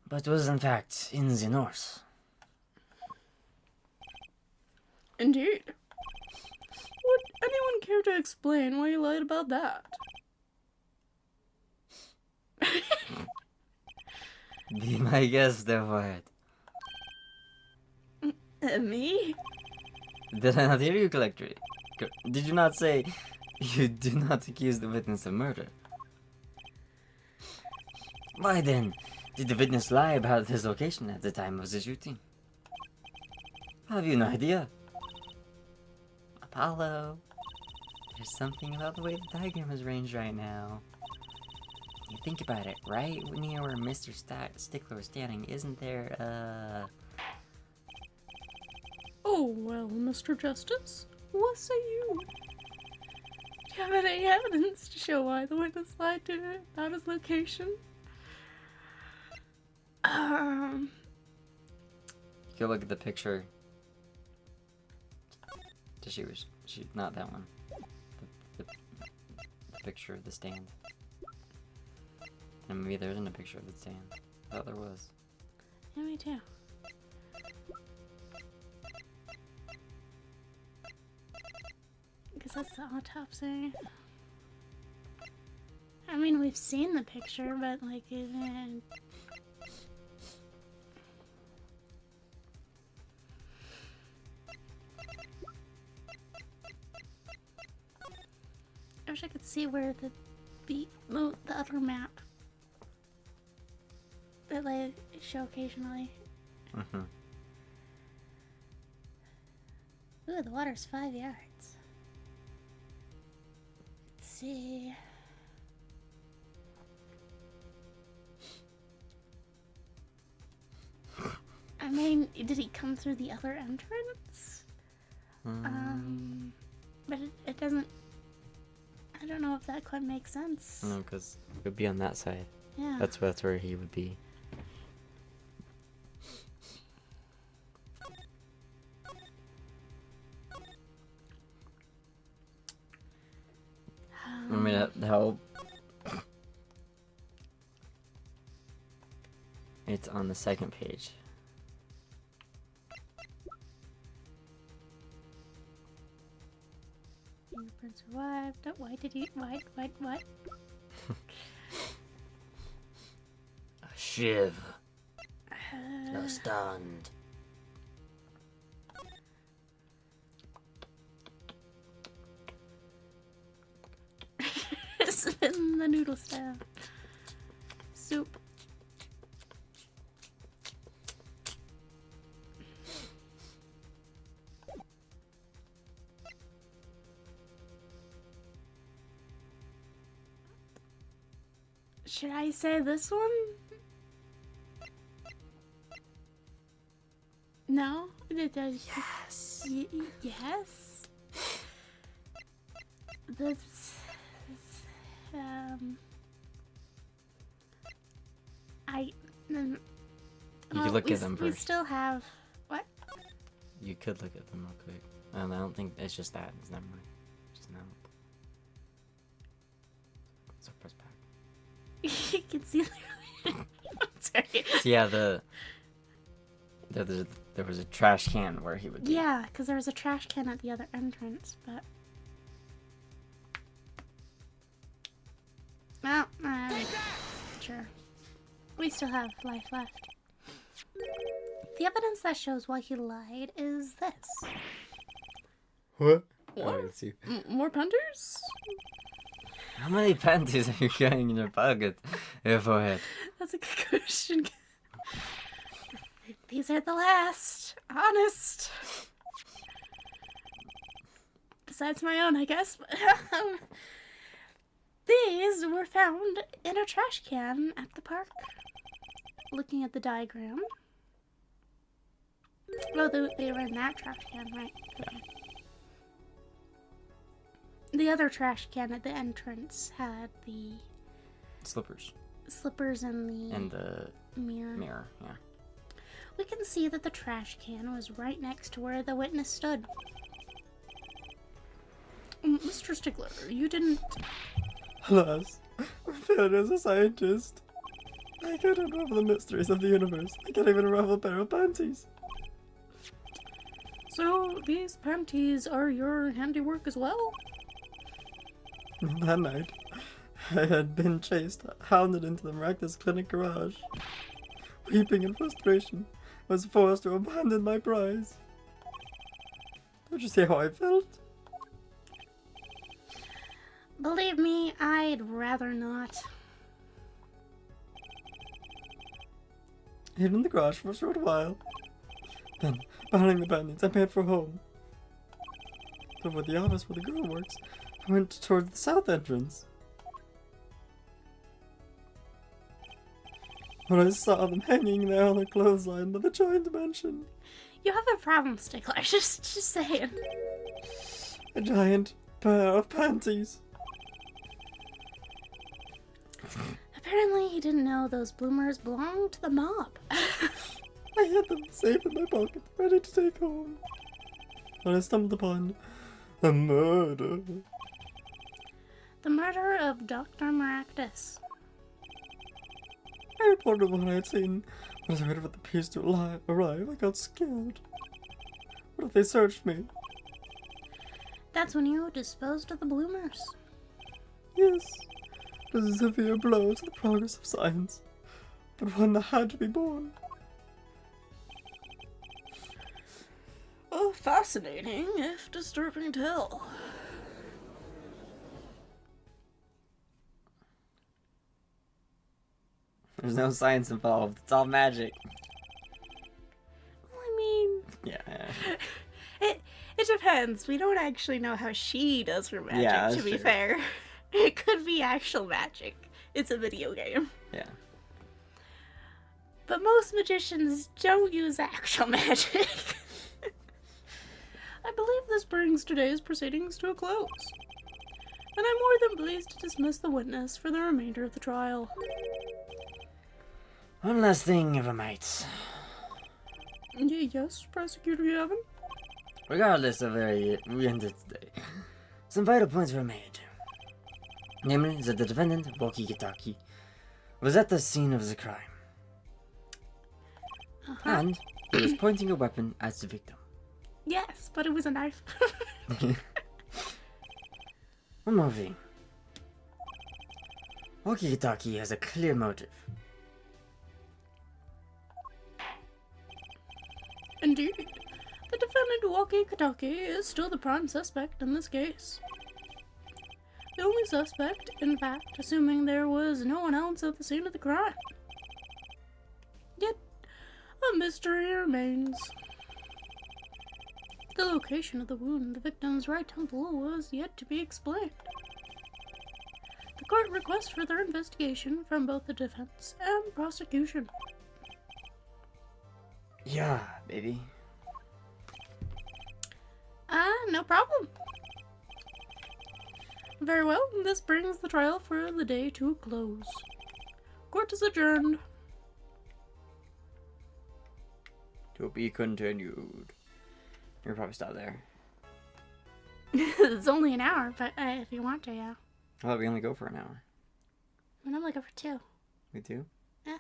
but was in fact in the north. Indeed. Would anyone care to explain why you lied about that? Be my guest, Devoid. Me? Did I not hear you correctly? Did you not say you do not accuse the witness of murder? Why then did the witness lie about his location at the time of the shooting? Have you no idea? Apollo, there's something about the way the diagram is arranged right now. You think about it, right near where Mr. Stickler was standing, isn't there, Oh, well, Mr. Justice, what say you? Do you have any evidence to show why the witness lied to you about his location? You can look at the picture. She not that one. The picture of the stand. And maybe there isn't a picture of the stand. I thought there was. Yeah, me too. Because that's the autopsy. I mean, we've seen the picture, but like, I wish I could see where the other map that they show occasionally. Mm-hmm. Ooh, the water's 5 yards. Let's see. I mean, did he come through the other entrance? But it doesn't. I don't know if that quite makes sense. No, because it would be on that side. Yeah. That's where he would be. I mean, how it's on the second page. Fingerprint survived. Why did he? What? A shiv. No stunned. Spin the noodle style. Soup. Should I say this one? No? It does. Yes. Yes. This. You could look at them We first. still have what? You could look at them real quick. I don't think it's just that. It's never mind. Just no. So press back. You can see. Sorry. So yeah, there was a trash can where he would be. Yeah, because there was a trash can at the other entrance, but. Well, sure. We still have life left. The evidence that shows why he lied is this. What? What? Oh, it's you. More punters? How many panties are you carrying in your pocket? Your forehead. That's a good question. These are the last. Honest. Besides my own, I guess. These were found in a trash can at the park. Looking at the diagram. Oh, they were in that trash can, right? Okay. The other trash can at the entrance had the Slippers. slippers and the mirror. Mirror, yeah. We can see that the trash can was right next to where the witness stood. Mr. Stickler, you didn't... Alas, I failed as a scientist. I can't unravel the mysteries of the universe. I can't even unravel a pair of panties. So, these panties are your handiwork as well? That night, I had been chased, hounded into the miraculous clinic garage. Weeping in frustration, I was forced to abandon my prize. Don't you see how I felt? Believe me, I'd rather not. I hid in the garage for a short while. Then, abandoning the bandits, I made for home. Over the office where the girl works, I went towards the south entrance. When I saw them hanging there on a clothesline by the giant mansion, You have a problem, Stickler. Just saying. a giant pair of panties. Apparently, he didn't know those bloomers belonged to the mob. I had them safe in my pocket, ready to take home. When I stumbled upon a murder. The murder of Dr. Maractus. I reported what I had seen. As I heard of what appears to arrive, I got scared. What if they searched me? That's when you disposed of the bloomers. Yes, it was a severe blow to the progress of science, but one that had to be borne. Oh, fascinating, if disturbing tale. There's no science involved. It's all magic. I mean, Yeah. it depends. We don't actually know how she does her magic, Yeah, to that's be true. fair. It could be actual magic. It's a video game. Yeah. But most magicians don't use actual magic. I believe this brings today's proceedings to a close. And I'm more than pleased to dismiss the witness for the remainder of the trial. One last thing, if I might. Yes, Prosecutor Yavin? Regardless of where we ended today, some vital points were made. Namely, that the defendant, Walkie Kitaki, was at the scene of the crime. And he was pointing a weapon at the victim. Yes, but it was a knife. One more thing. Walkie Kitaki has a clear motive. Indeed. The defendant, Walkie Kataki, is still the prime suspect in this case. The only suspect, in fact, assuming there was no one else at the scene of the crime. Yet, a mystery remains. The location of the wound in the victim's right temple was yet to be explained. The court requests further investigation from both the defense and prosecution. Yeah, baby. No problem. Very well, this brings the trial for the day to a close. Court is adjourned. To be continued. You'll probably stop there. It's only an hour, but if you want to, yeah. I thought we only go for an hour. And I'm looking for 2. We do? Yeah.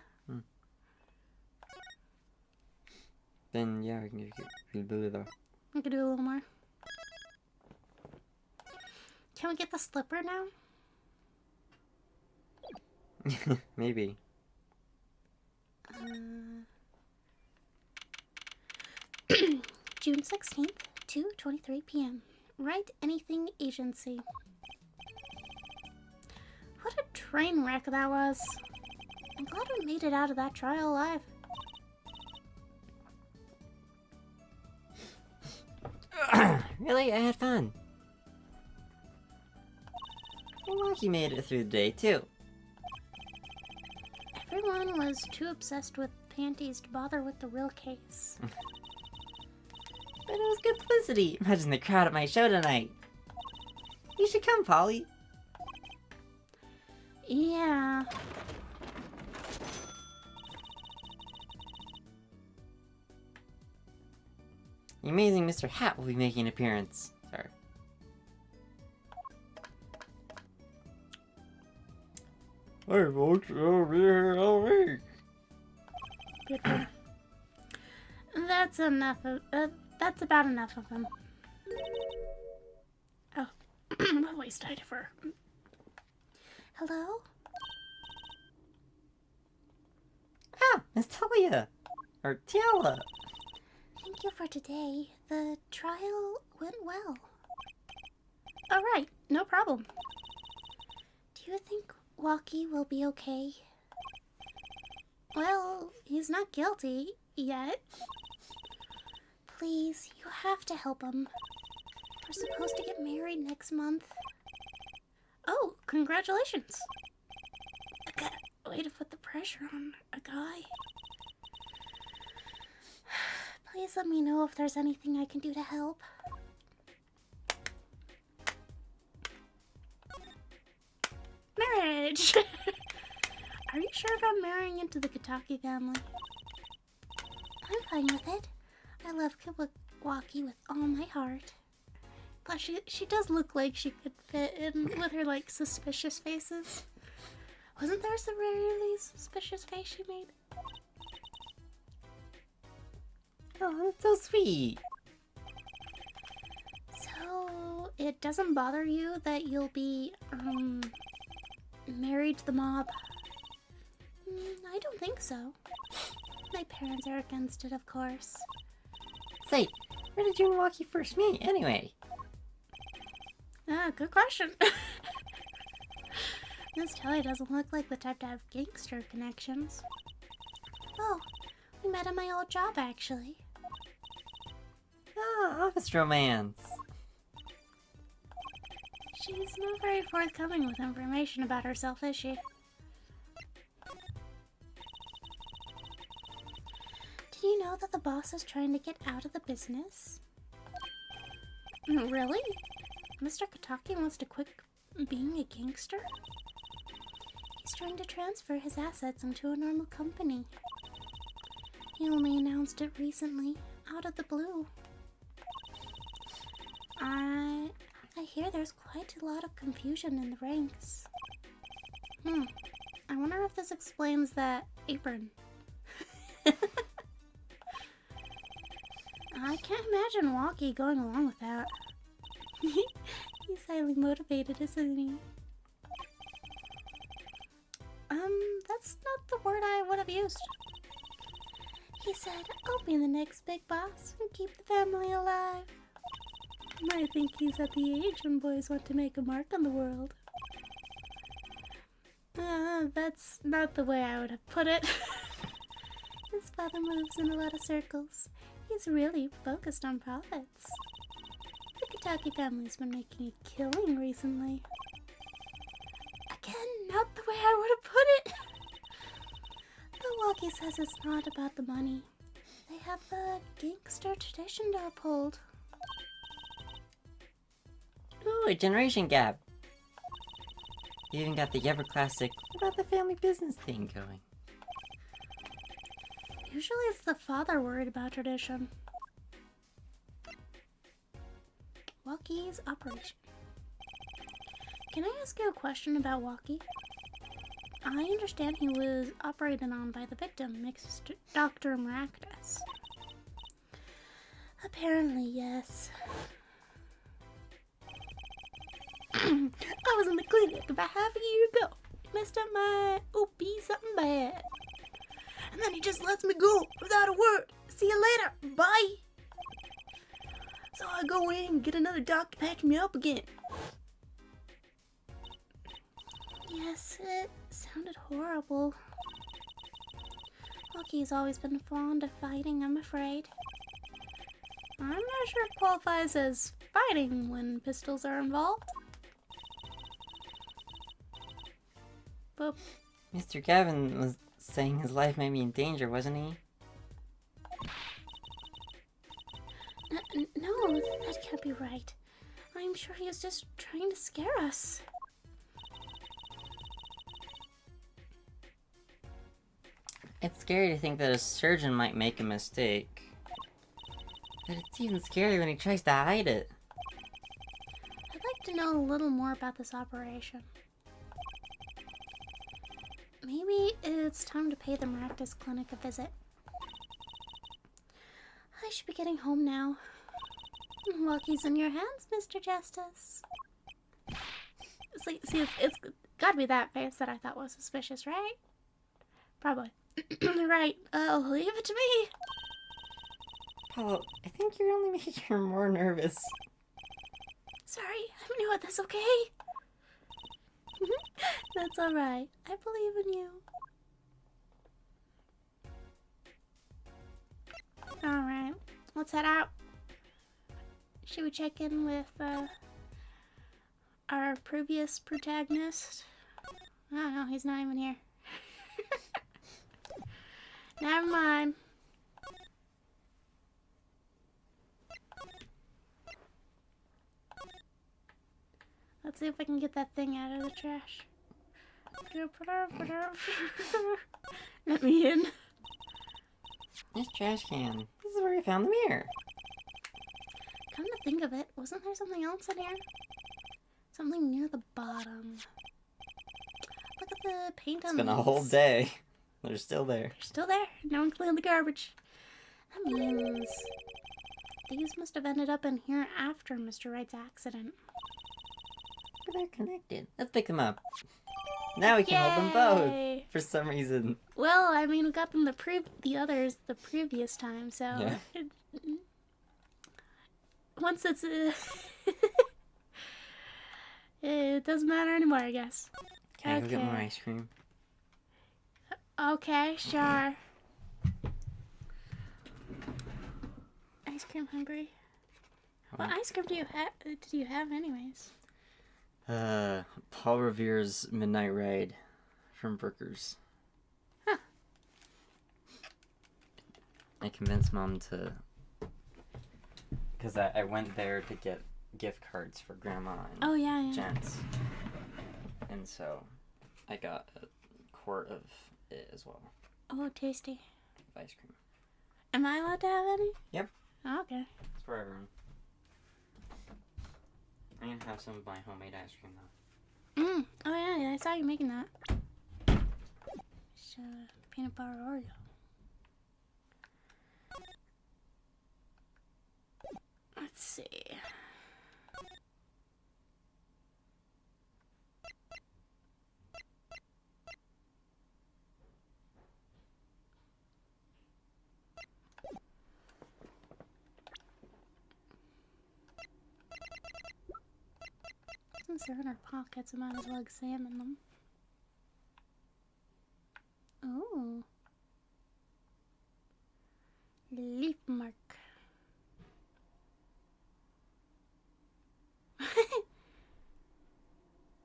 Then, yeah, we can get it. We could do a little more. Can we get the slipper now? Maybe. June 16th, 2:23 p.m. Write Anything Agency. What a train wreck that was. I'm glad we made it out of that trial alive. Really? I had fun. Walkie made it through the day, too. Everyone was too obsessed with panties to bother with the real case. But it was good publicity. Imagine the crowd at my show tonight. You should come, Polly. Yeah. The amazing Mr. Hat will be making an appearance. Sorry. Hey folks, I'll be here all week. Good one. That's enough of that's about enough of him. Oh, my voice died for. Hello? Ah, Miss Talia. Or Tiala. Thank you for today. The trial went well. All right, no problem. Do you think Walkie will be okay? Well, he's not guilty yet. Please, you have to help him. We're supposed to get married next month. Oh, congratulations. Way to put the pressure on a guy. Please let me know if there's anything I can do to help. Marriage! Are you sure about marrying into the Kataki family? I'm fine with it. I love Kawaki with all my heart. Plus, she does look like she could fit in with her, like, suspicious faces. Wasn't there some really suspicious face she made? Oh, that's so sweet. So, it doesn't bother you that you'll be, married to the mob? I don't think so. My parents are against it, of course. Say, where did you and Walkie first meet, anyway? Ah, good question. Miss Telly doesn't look like the type to have gangster connections. Oh, we met at my old job, actually. Ah, office romance. She's not very forthcoming with information about herself, is she? Did you know that the boss is trying to get out of the business? Really? Mr. Kataki wants to quit being a gangster? He's trying to transfer his assets into a normal company. He only announced it recently, out of the blue. I hear there's quite a lot of confusion in the ranks. I wonder if this explains that apron. I can't imagine Walkie going along with that. He's highly motivated, isn't he? That's not the word I would have used. He said, I'll be the next big boss and keep the family alive. I think he's at the age when boys want to make a mark on the world. That's not the way I would have put it. His father moves in a lot of circles. He's really focused on profits. The Kataki family's been making a killing recently. Again, not the way I would have put it. Milwaukee says it's not about the money. They have the gangster tradition to uphold. Ooh, a generation gap. You even got the ever classic, what about the family business thing going? Usually it's the father worried about tradition. Walkie's operation. Can I ask you a question about Walkie? I understand he was operated on by the victim, Dr. Maractus. Apparently, yes. I was in the clinic about half a year ago. Messed up my OP something bad. And then he just lets me go without a word. See you later. Bye. So I go in and get another doc to patch me up again. Yes, it sounded horrible. Walkie's always been fond of fighting, I'm afraid. I'm not sure it qualifies as fighting when pistols are involved. But Mr. Gavin was saying his life may be in danger, wasn't he? No, that can't be right. I'm sure he was just trying to scare us. It's scary to think that a surgeon might make a mistake. But it's even scarier when he tries to hide it. I'd like to know a little more about this operation. Maybe it's time to pay the Maractus Clinic a visit. I I should be getting home now. Lucky's in your hands, Mr. Justice. See, it's gotta be that face that I thought was suspicious, right? Probably. Right. Oh, leave it to me. Apollo, I think you're only making her more nervous. Sorry, I'm new at this, okay? That's alright. I believe in you. Alright, let's head out. Should we check in with our previous protagonist? I don't know, he's not even here. Never mind. Let's see if I can get that thing out of the trash. Let me in. This trash can. This is where we found the mirror. Come to think of it, wasn't there something else in here? Something near the bottom. Look at the paint on It's been a these. whole day. They're still there. They're still there. No one cleaned the garbage. That means these must have ended up in here after Mr. Wright's accident. But they're connected. Let's pick them up. Now we can hold them both. Yay! For some reason. Well, I mean, we got them the others the previous time, so Yeah. once it's it doesn't matter anymore, I guess. Can I go get Okay. more ice cream? Okay, sure. Ice cream hungry. What ice cream do you have anyways? Paul Revere's Midnight Ride from Brooker's. Huh. I convinced Mom to... Because I went there to get gift cards for Grandma and Oh yeah. Gents. And so I got a quart of it as well. Oh, tasty. Of ice cream. Am I allowed to have any? Yep. Oh, okay. It's for everyone. I'm gonna have some of my homemade ice cream though. Oh yeah, I saw you making that. It's peanut butter Oreo. Let's see. Since they're in our pockets, I might as well examine them. Ooh. Leaf mark.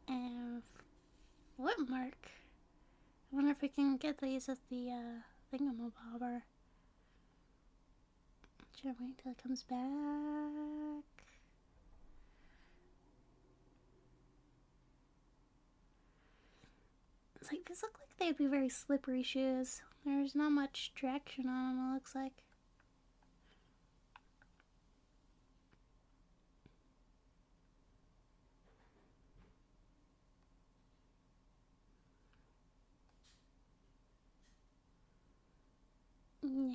And foot mark. I wonder if we can get these with the thingamabobber. Should I wait till it comes back? It's like, these look like they'd be very slippery shoes. There's not much traction on them, it looks like. Yeah.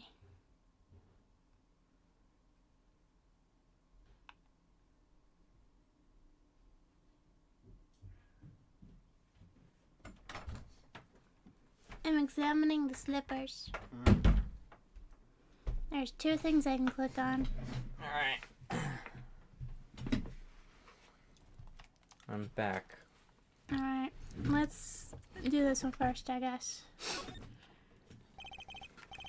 I'm examining the slippers. There's two things I can click on. Alright. I'm back. Alright, let's do this one first, I guess.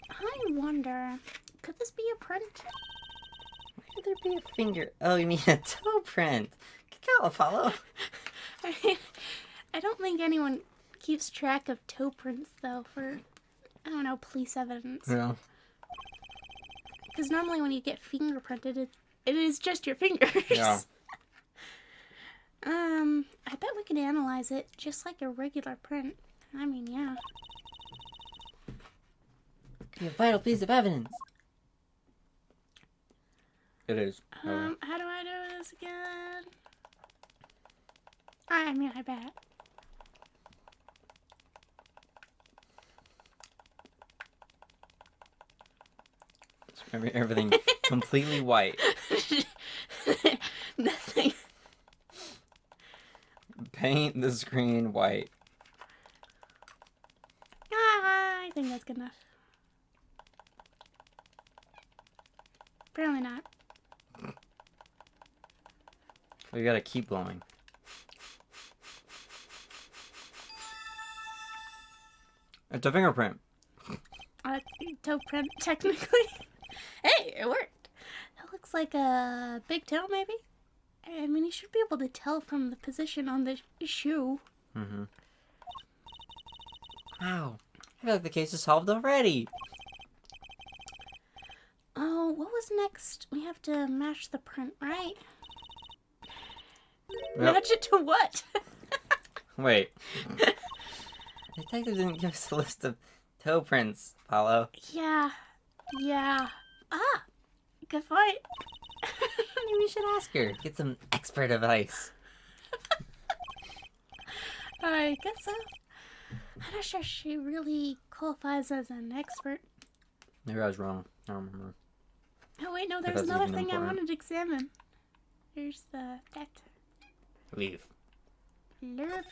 I wonder, could this be a print? Why would there be a finger? Oh, you mean a toe print? Good call, Apollo. I mean, I don't think anyone keeps track of toe prints, though, for, I don't know, police evidence. No. Because normally when you get fingerprinted, it is just your fingers. Yeah. I bet we can analyze it just like a regular print. I mean, yeah. Be a vital piece of evidence. It is. How do I do this again? I mean, I bet. Everything completely white. Nothing. Paint the screen white. I think that's good enough. Apparently not. We gotta keep blowing. It's a fingerprint. Toe print, technically. Hey, it worked. That looks like a big toe, maybe? I mean, you should be able to tell from the position on the shoe. Mm-hmm. Wow. I feel like the case is solved already. Oh, what was next? We have to match the print, right? Yep. Match it to what? Wait. The detective didn't give us a list of toe prints, Apollo. Yeah. Ah, good point. Maybe we should ask her. Get some expert advice. I guess so. I'm not sure she really qualifies as an expert. Maybe I was wrong. I don't remember. Oh wait, no, there's That's another even thing I important. wanted to examine. Here's the that Leave. nerve.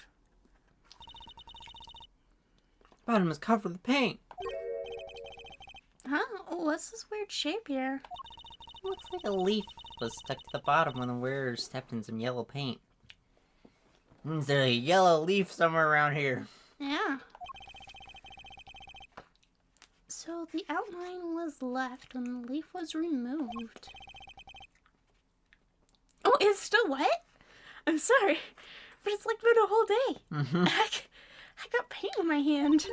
Bottom is covered with paint. Huh? What's this weird shape here? Looks like a leaf was stuck to the bottom when the wearer stepped in some yellow paint. Means there's a yellow leaf somewhere around here. Yeah. So the outline was left when the leaf was removed. Oh, it's still wet? I'm sorry, but it's like been a whole day. Mm-hmm. I got paint on my hand.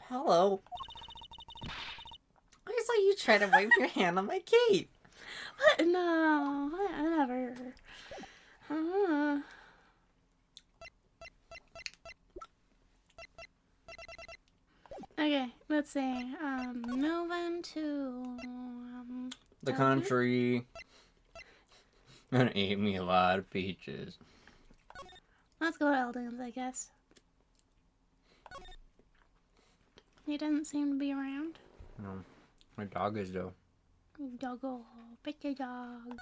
Hello. I saw you try to wipe your hand on my cape. What? No, I never. Okay, let's see. Moving to The country. Gonna eat me a lot of peaches. let's go to Eldon's, I guess. He doesn't seem to be around. No. My dog is though. Doggo, pick your dog.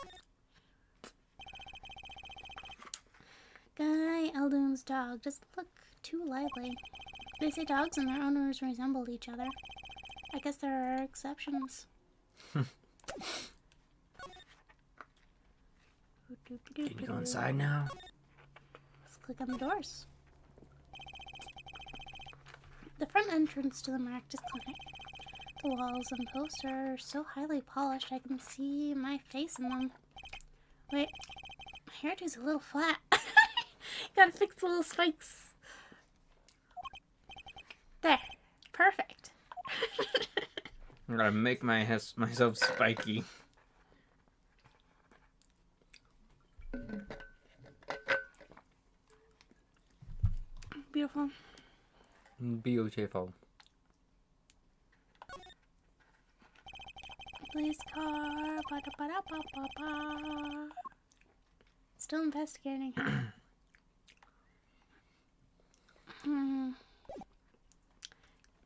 Guy Eldoon's dog doesn't look too lively. They say dogs and their owners resemble each other. I guess there are exceptions. Can you go inside now? Let's click on the doors. The front entrance to the Maractus Clinic. The walls and posts are so highly polished I can see my face in them. Wait, my hairdo's a little flat. Gotta fix the little spikes. There, perfect. I'm gonna make myself spiky. Beautiful. Beautiful. Police car. Ba-da-ba-da-ba-ba-ba. Still investigating.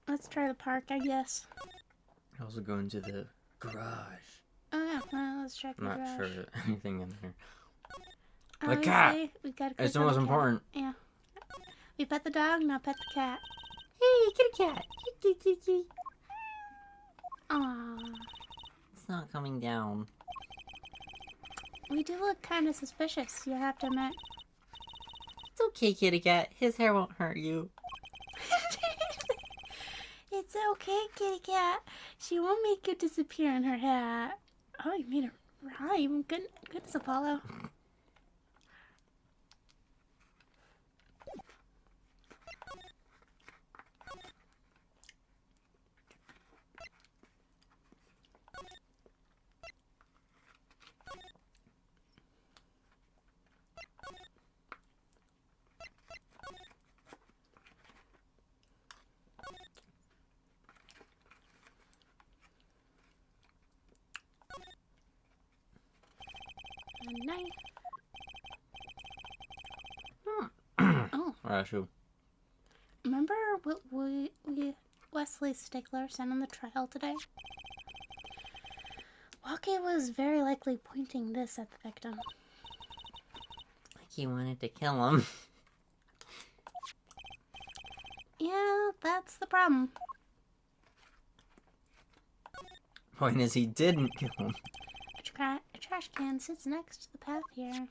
Let's try the park, I guess. Also go into the garage. Oh yeah, well, let's check the I'm not garage. sure there's anything in there. The Obviously, cat! We gotta It's the click on most cat. important. Yeah. We pet the dog, now pet the cat. Hey, kitty cat! Aww. It's not coming down. We do look kind of suspicious, you have to admit. It's okay, kitty cat. His hair won't hurt you. It's okay, kitty cat. She won't make you disappear in her hat. Oh, you made a rhyme. Goodness, Apollo. A knife. Oh, Rashu. remember what we Wesley Stickler sent on the trial today? Wake was very likely pointing this at the victim. Like he wanted to kill him. Yeah, that's the problem. Point is, he didn't kill him. A trash can sits next to the path here.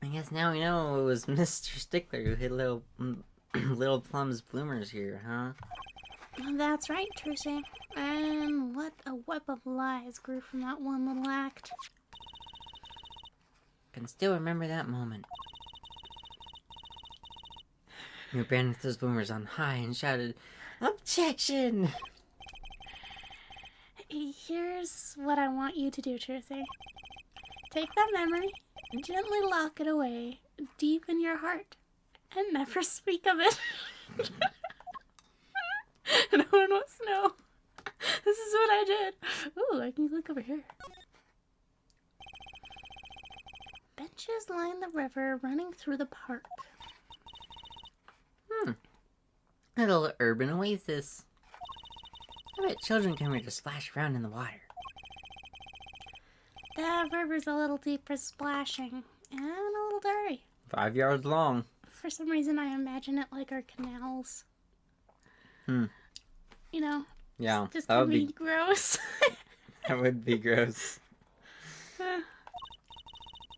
I guess now we know it was Mr. Stickler who hid little Plum's bloomers here, huh? That's right, Trucy. And what a web of lies grew from that one little act. Can still remember that moment. You ran with those bloomers on high and shouted, "Objection!" Here's what I want you to do, Trucy. Take that memory, gently lock it away deep in your heart, and never speak of it. No one wants to know. This is what I did. Ooh, I can look over here. Benches line the river running through the park. Little urban oasis. I bet children come here to splash around in the water. The river's a little deep for splashing, and a little dirty. 5 yards long. For some reason, I imagine it like our canals. You know, Yeah, just that gonna would be be gross. that would be gross.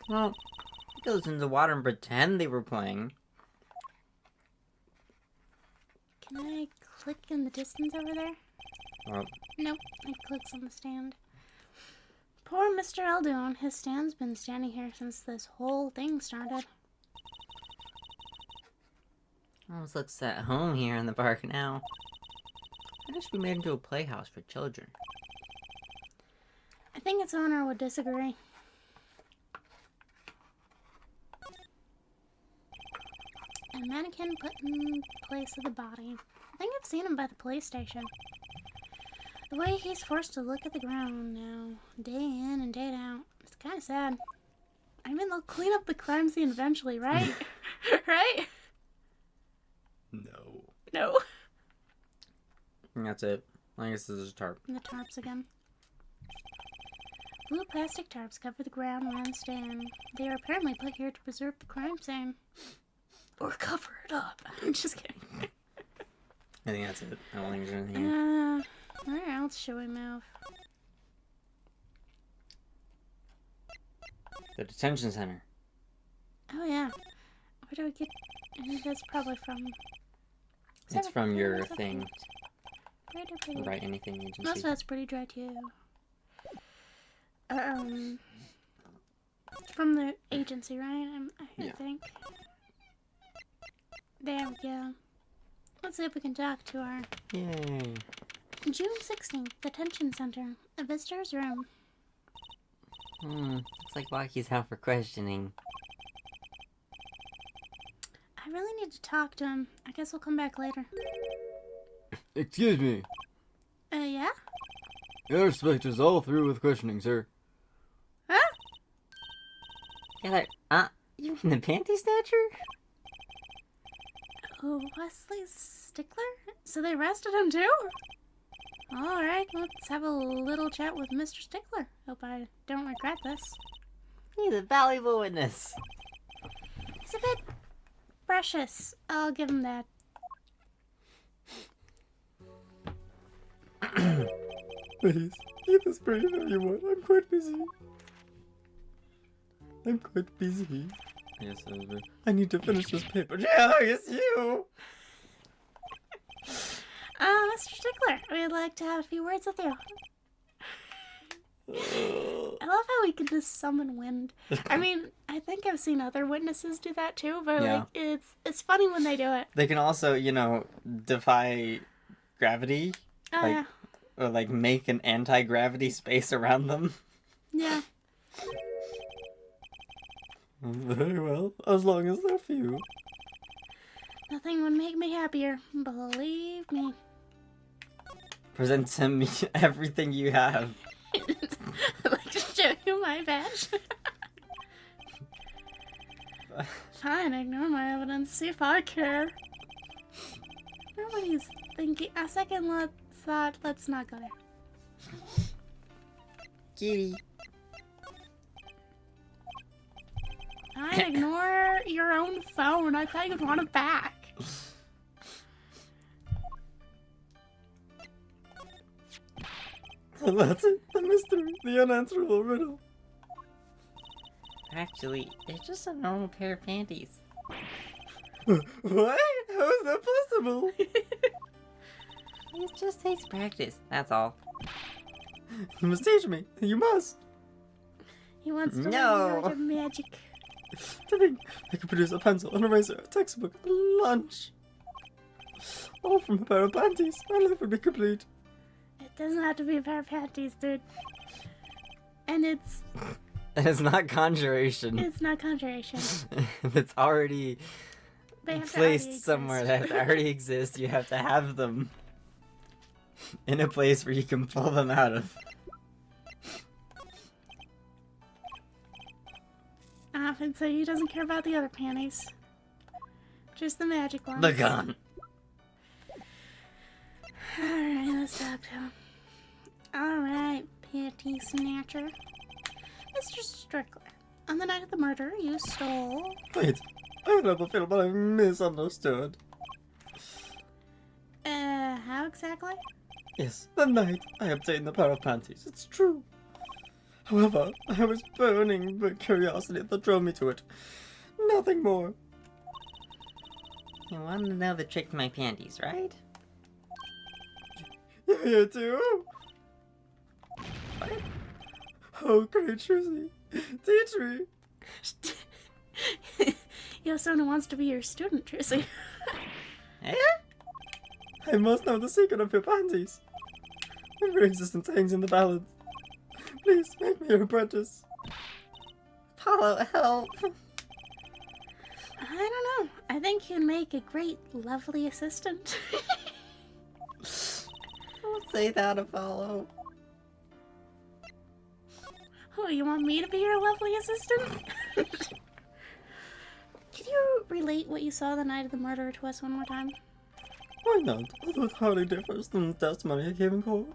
Well, it goes into the water and pretend they were playing. Can I click in the distance over there? Well, Nope, it clicks on the stand. Poor Mr. Eldoon, his stand's been standing here since this whole thing started. almost looks at home here in the park now. I wish we made into a playhouse for children. I think its owner would disagree. A mannequin put in place of the body. I think I've seen him by the police station. The way he's forced to look at the ground now, day in and day out, it's kind of sad. I mean, they'll clean up the crime scene eventually, right? Right? No. No. And that's it. I guess this is a tarp. And the tarps again. Blue plastic tarps cover the ground around the stand. They are apparently put here to preserve the crime scene. Or cover it up. I'm just kidding. I think that's it. I don't think there's anything here. Where else should we move? The detention center. Oh yeah. Where do we get... That's probably from... It's from your Where's that thing. from? Pretty. Right, anything agency. Most of that's pretty dry too. It's from the agency, right? I Yeah. think. There we go. Let's see if we can talk to our Yay. June 16th detention center, a visitor's room. Looks like Waki's out for questioning. I really need to talk to him. I guess we'll come back later. Excuse me. Yeah? Your inspector's all through with questioning, sir. Huh? Yeah, you mean the panty snatcher? Oh, Wesley Stickler? So they arrested him too? Alright, let's have a little chat with Mr. Stickler. Hope I don't regret this. He's a valuable witness. He's a bit precious. I'll give him that. Please, keep this brief if you want. I'm quite busy. Yes, it was. I need to finish this paper. Yeah, it's you! Mr. Stickler, we'd like to have a few words with you. I love how we can just summon wind. I mean, I think I've seen other witnesses do that too, but Yeah. like it's funny when they do it. They can also, defy gravity. Oh Like- yeah. Or, make an anti-gravity space around them. Yeah. Very well, as long as they're few. Nothing would make me happier. Believe me. Present him everything you have. I'd like to show you my badge. Fine, ignore my evidence. See if I care. Nobody's thinking. A second thought. Let's not go there. Kitty. I ignore your own phone. I thought you'd want it back. That's it. The mystery. The unanswerable riddle. Actually, it's just a normal pair of panties. What? How is that possible? It just takes practice, that's all. You must teach me. You must. He wants to No. learn your magic. To think I could produce a pencil, an eraser, a textbook, a lunch. All from a pair of panties. My life would be complete. It doesn't have to be a pair of panties, dude. And it's It's not conjuration. not conjuration. It's already They have to placed already somewhere exist. that already exists. You have to have them in a place where you can pull them out of. And so he doesn't care about the other panties. Just the magic ones. The gun. Alright, let's talk to him. Alright, panty snatcher. Mr. Strickler, on the night of the murder, you stole... Wait, I never feel but I'm misunderstood. How exactly? Yes, the night I obtained the pair of panties. It's true. However, I was burning with curiosity that drove me to it. Nothing more. You want to know the trick to my panties, right? You're here too? What? Oh, great, Trucy. Teach me. You have someone who wants to be your student, Trissy. Eh? I must know the secret of your panties. My very existence hangs in the balance. Please make me your apprentice. Apollo, help! I don't know. I think you'd make a great, lovely assistant. Don't say that, Apollo. Oh, you want me to be your lovely assistant? Can you relate what you saw the night of the murder to us one more time? Why not? Although it hardly differs from the testimony I gave in court.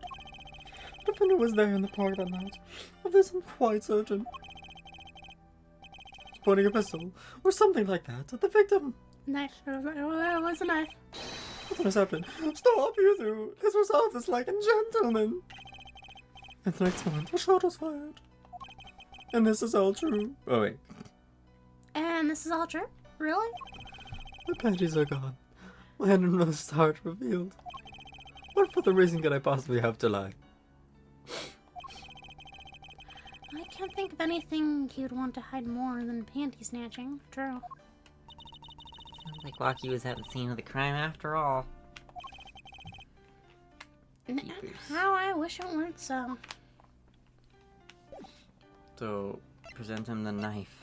The defendant was there in the park that night. Of this I'm quite certain. He's pointing a pistol, or something like that, at the victim. Knife. It was a knife. What has happened? Stop, you two! This was office like a gentleman! And the next moment, a shot was fired. And this is all true. Oh wait. And this is all true? Really? The panties are gone. My innermost heart revealed. What further reason could I possibly have to lie? I can't think of anything you'd want to hide more than panty snatching. True. Sounds like Walkie was at the scene of the crime after all. Keepers. How I wish it weren't so. So, present him the knife.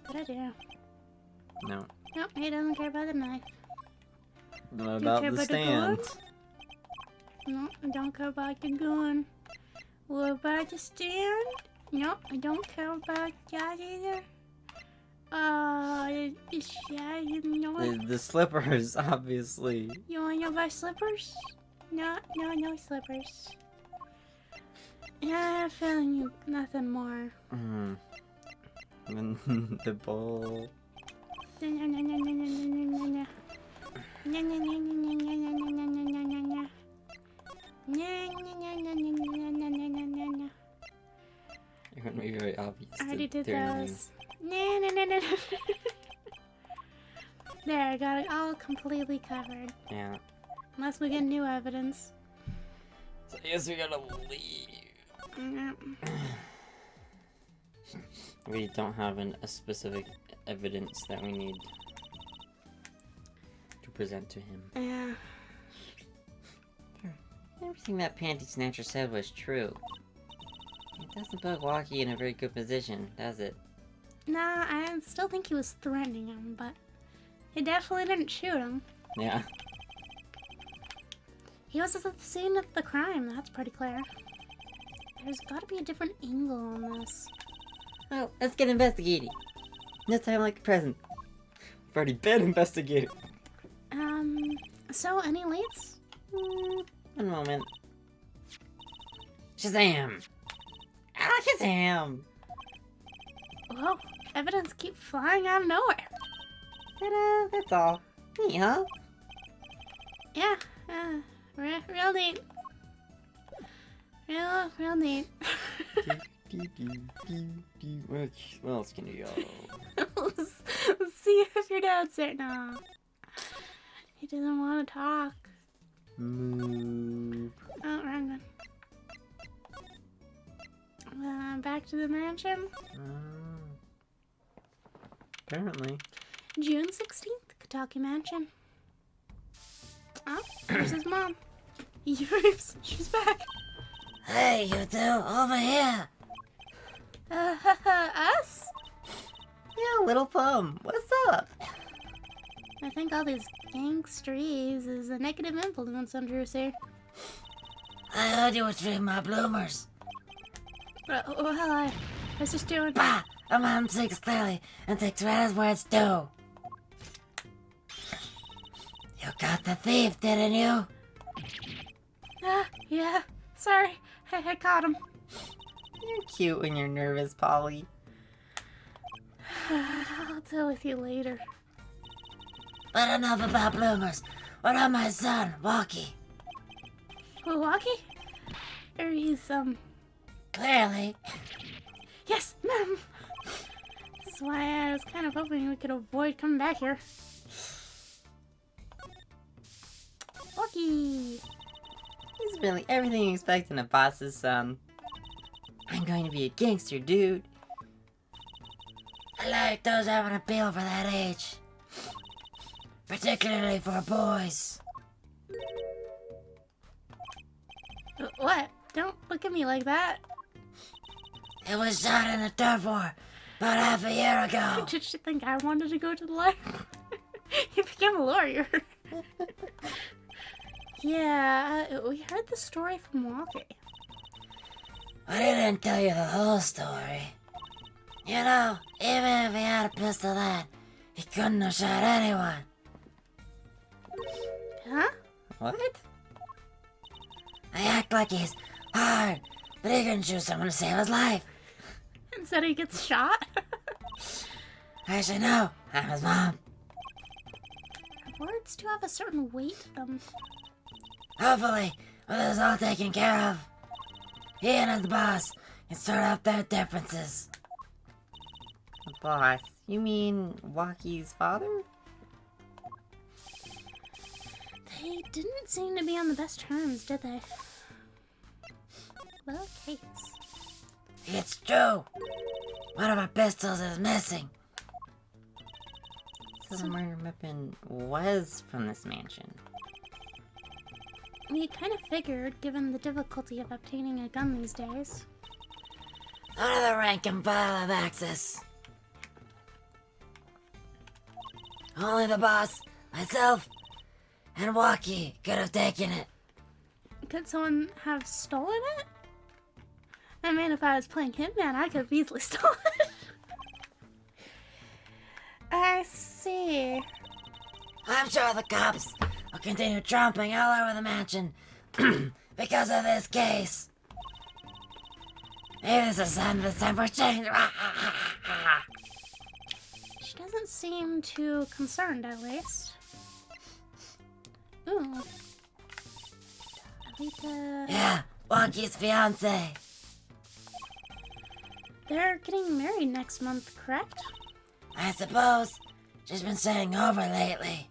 Good idea. No. No, he doesn't care about the knife. What Do you about care the about the stand? gun? No, I don't care about the gun. What about the stand? No, I don't care about that either. The slippers, obviously. You wanna know about slippers? No slippers. Yeah, I have a feeling you nothing more. Mm. And the bowl. It wouldn't be very obvious. I already did during the- those. There, I got it all completely covered. Yeah. Unless we get new evidence. So I guess we gotta leave. Yep. We don't have a specific evidence that we need to present to him. Yeah. Everything that Panty Snatcher said was true. It doesn't put Walkie in a very good position, does it? Nah, I still think he was threatening him, but he definitely didn't shoot him. Yeah. He was at the scene of the crime, that's pretty clear. There's gotta be a different angle on this. Well, let's get investigating. No time like the present. I've already been investigating. So any leads? moment. Shazam! Shazam! Well, evidence keeps flying out of nowhere. Ta-da, that's all. Neat, huh? Yeah, real neat. Real neat. What else can you go? Let's see if your dad's there. No. He doesn't want to talk. Move. Oh, wrong one. Back to the mansion. Apparently. June 16th, Kentucky Mansion. Oh, there's his mom. Yipes, she's back. Hey, you two, over here. Us? Yeah, little Plum. What's up? I think all these gangsteries is a negative influence on Drusy. I heard you were treating my bloomers. Well, I was just doing... Bah! A man speaks clearly and takes right as words do. You got the thief, didn't you? Yeah, sorry. I caught him. You're cute when you're nervous, Polly. I'll deal with you later. But enough about bloomers. What about my son, Walkie? Milwaukee? Or he's, Clearly. Yes, ma'am. This is why I was kind of hoping we could avoid coming back here. Milwaukee! He's really everything you expect in a boss's son. I'm going to be a gangster, dude. I like those having appeal for that age. Particularly for boys. What? Don't look at me like that. It was shot in the turf war about half a year ago. Did you think I wanted to go to the library? You became a lawyer. Yeah, we heard the story from Walkie. But he didn't tell you the whole story. You know, even if he had a pistol then, he couldn't have shot anyone. Huh? What? They act like he's hard, but he couldn't shoot someone to save his life. Instead he gets shot? Actually, no, I'm his mom. Words do have a certain weight. Hopefully, with this all taken care of, he and his boss can sort out their differences. The boss? You mean Walkie's father? They didn't seem to be on the best terms, did they? Well, case. It's true. One of our pistols is missing. So the murder weapon was from this mansion. We kind of figured, given the difficulty of obtaining a gun these days. None of the rank and file have access. Only the boss, myself, and Walkie could have taken it. Could someone have stolen it? I mean, if I was playing Hitman, I could have easily stolen it. I see. I'm sure the cops will continue tromping all over the mansion because of this case. Maybe this is a sign of the time for change. She doesn't seem too concerned, at least. Ooh. Alita. Yeah, Walkie's fiance. They're getting married next month, correct? I suppose she's been staying over lately.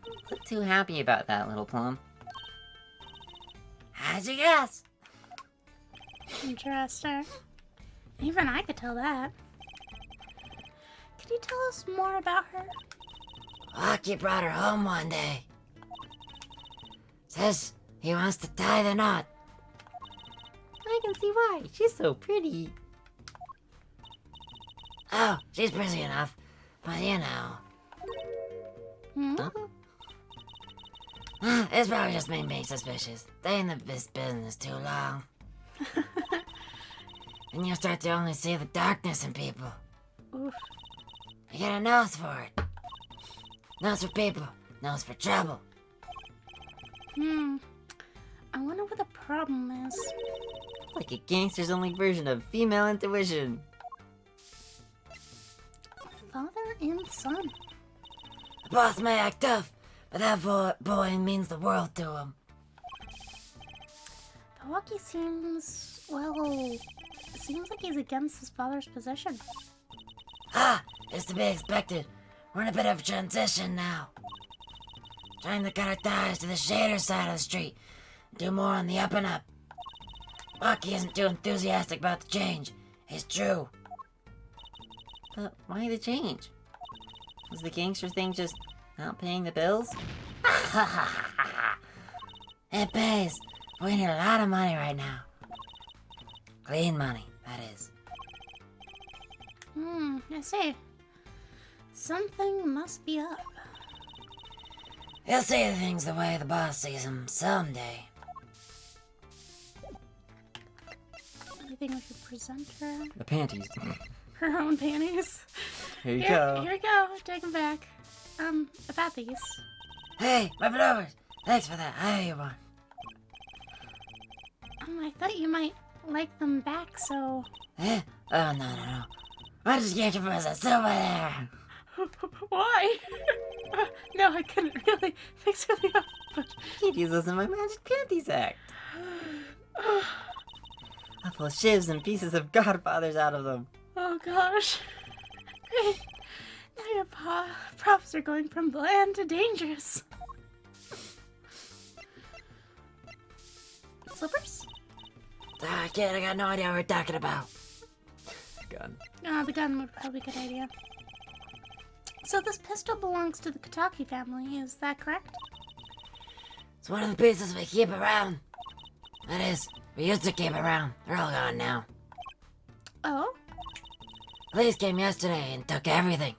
Don't look too happy about that, little Plum. How'd you guess? Interesting. Even I could tell that. Could you tell us more about her? Walkie brought her home one day. Says he wants to tie the knot. I can see why. She's so pretty. Oh, she's pretty enough. But you know. Hmm? It's probably just me being suspicious. They in this business too long. And you start to only see the darkness in people. Oof. You get a nose for it. Nose for people. Nose for trouble. I wonder what the problem is. Like a gangster's only version of female intuition. Father and son. The boss may act tough, but that boy means the world to him. Milwaukee seems like he's against his father's position. Ah, it's to be expected. We're in a bit of a transition now. Trying to cut our ties to the shader side of the street. Do more on the up and up. Milwaukee isn't too enthusiastic about the change. It's true. But why the change? Was the gangster thing just not paying the bills? It pays. We need a lot of money right now. Clean money, that is. I see. Something must be up. He'll see things the way the boss sees them someday. You think we should present her The panties. her own panties? Here you go. Here you go. Take them back. About these. Hey, my blowers! Thanks for that. I owe you one. I thought you might like them back, so... Eh? Oh, no. I just get your presents over there. Why? No, I couldn't really fix it up, but... Can't use those in my magic panties act. I'll pull shivs and pieces of godfathers out of them. Oh gosh. Great. Now your props are going from bland to dangerous. Slippers? Kid, I got no idea what we're talking about. Gun. The gun would probably be a good idea. So this pistol belongs to the Kataki family, is that correct? It's one of the pieces we keep around. That is, we used to keep around. They're all gone now. Oh? Police came yesterday and took everything.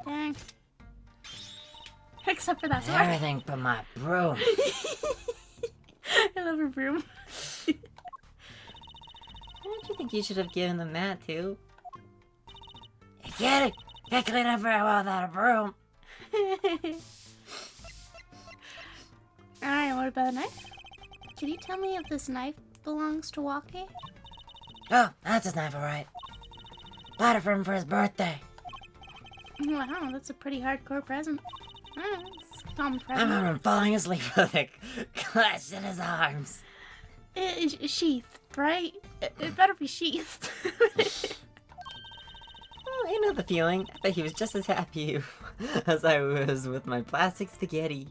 Dang. Except for that sword. Everything but my broom. I love her broom. Don't you think you should have given them that too? You get it? Can't clean up very well without a broom. Alright, what about a knife? Can you tell me if this knife belongs to Walkie? Oh, that's his knife, alright. Bought it for him for his birthday. Wow, that's a pretty hardcore present. It's a common I present. remember him falling asleep with it clutched in his arms. It's sheathed, right? It better be sheathed. Oh, I know the feeling. I bet he was just as happy as I was with my plastic spaghetti.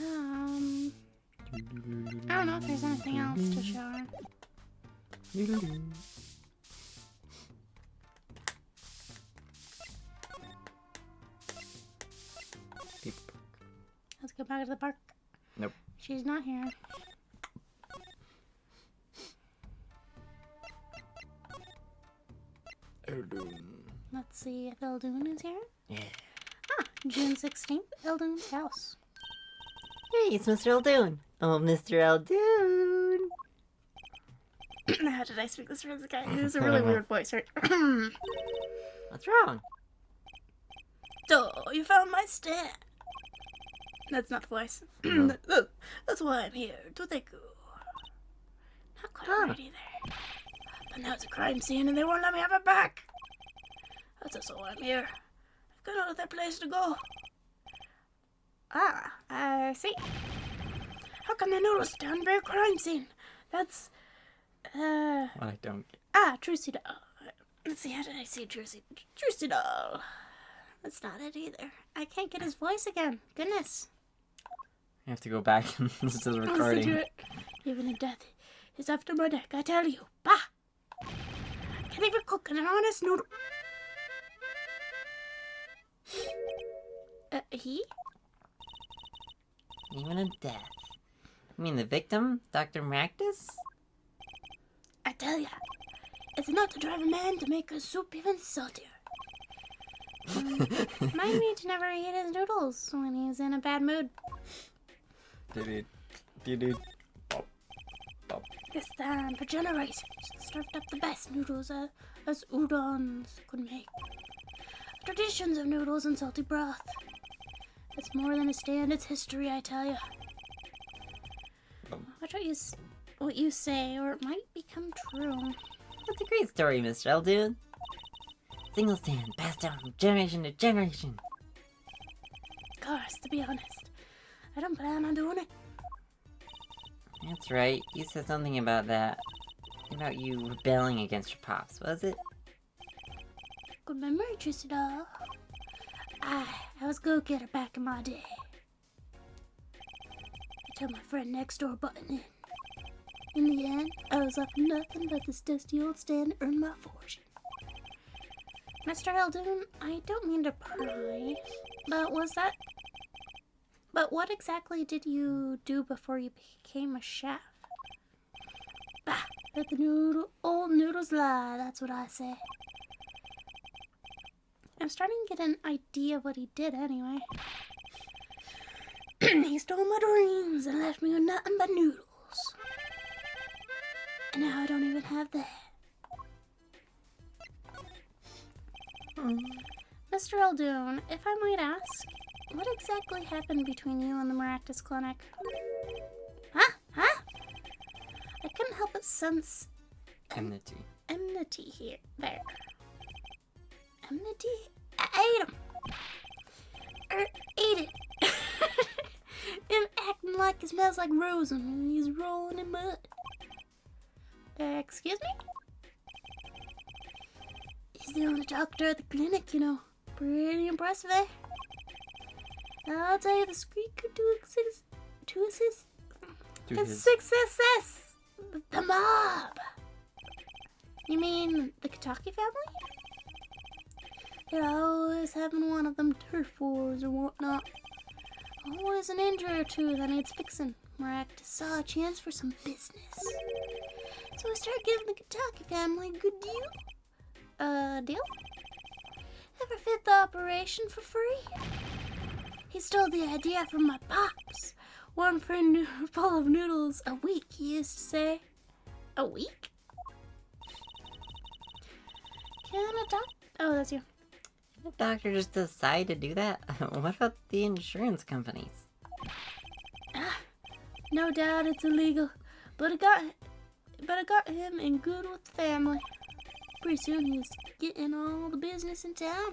I don't know if there's anything else to show her. Let's go back to the park. Nope. She's not here. Let's see if Eldoon is here. Yeah. June 16th, Eldoon's house. Hey, it's Mr. Eldoon. Oh, Mr. Eldoon. How did I speak this for this guy? It was a really weird voice, right? What's wrong? So, you found my stand. That's not the voice. That's why I'm here, to thank you. Not quite right either. But now it's a crime scene and they won't let me have it back. That's also why I'm here. I've got no other place to go. Ah, I see. How can the noodles stand by a crime scene? That's, What I don't get. Trucy Doll. Let's see, how did I say Trucy Doll? That's not it either. I can't get his voice again. Goodness. I have to go back and listen to the Listen recording. to it. Even in death is after my neck, I tell you. Bah! I can't even cook an honest noodle. He? Even in death. You mean the victim, Dr. Mactus? I tell ya, it's enough to drive a man to make a soup even saltier. Remind me to never eat his noodles when he's in a bad mood. Doo-doo. Bop. Bop. This time, for generations, served up the best noodles as udons could make. Traditions of noodles and salty broth. It's more than a stand, it's history, I tell you. Watch what you say, or it might become true. That's a great story, Mr. Eldoon. Single stand passed down from generation to generation. Of course, to be honest, I don't plan on doing it. That's right. You said something about that. About you rebelling against your pops, was it? Good memory, Trissy doll. I was go-getter back in my day. Until my friend next door buttoned in. In the end, I was left with nothing but this dusty old stand to earn my fortune. Mr. Eldoon, I don't mean to pry, but what exactly did you do before you became a chef? Bah, let the old noodles lie, that's what I say. I'm starting to get an idea of what he did anyway. He stole my dreams and left me with nothing but noodles. And now I don't even have that. Mr. Eldoon, if I might ask, what exactly happened between you and the Maractus Clinic? Huh? I couldn't help but sense Enmity. enmity here. There. Enmity? I ate him. Ate it. Him acting like he smells like rosin and he's rolling in mud. Excuse me? He's the only doctor at the clinic, you know. Pretty impressive, eh? I'll tell you the secret to his success. The mob. You mean the Kataki family? They're always having one of them turf wars or whatnot. Always an injury or two that needs fixing. Maractus saw a chance for some business. So we started giving the Kataki family a good deal. Deal? Ever fit the operation for free? He stole the idea from my pops. One for a bowl of noodles a week, he used to say. A week? Oh, that's you. The doctor just decide to do that? What about the insurance companies? No doubt it's illegal, but it got him in good with the family. Pretty soon he was getting all the business in town.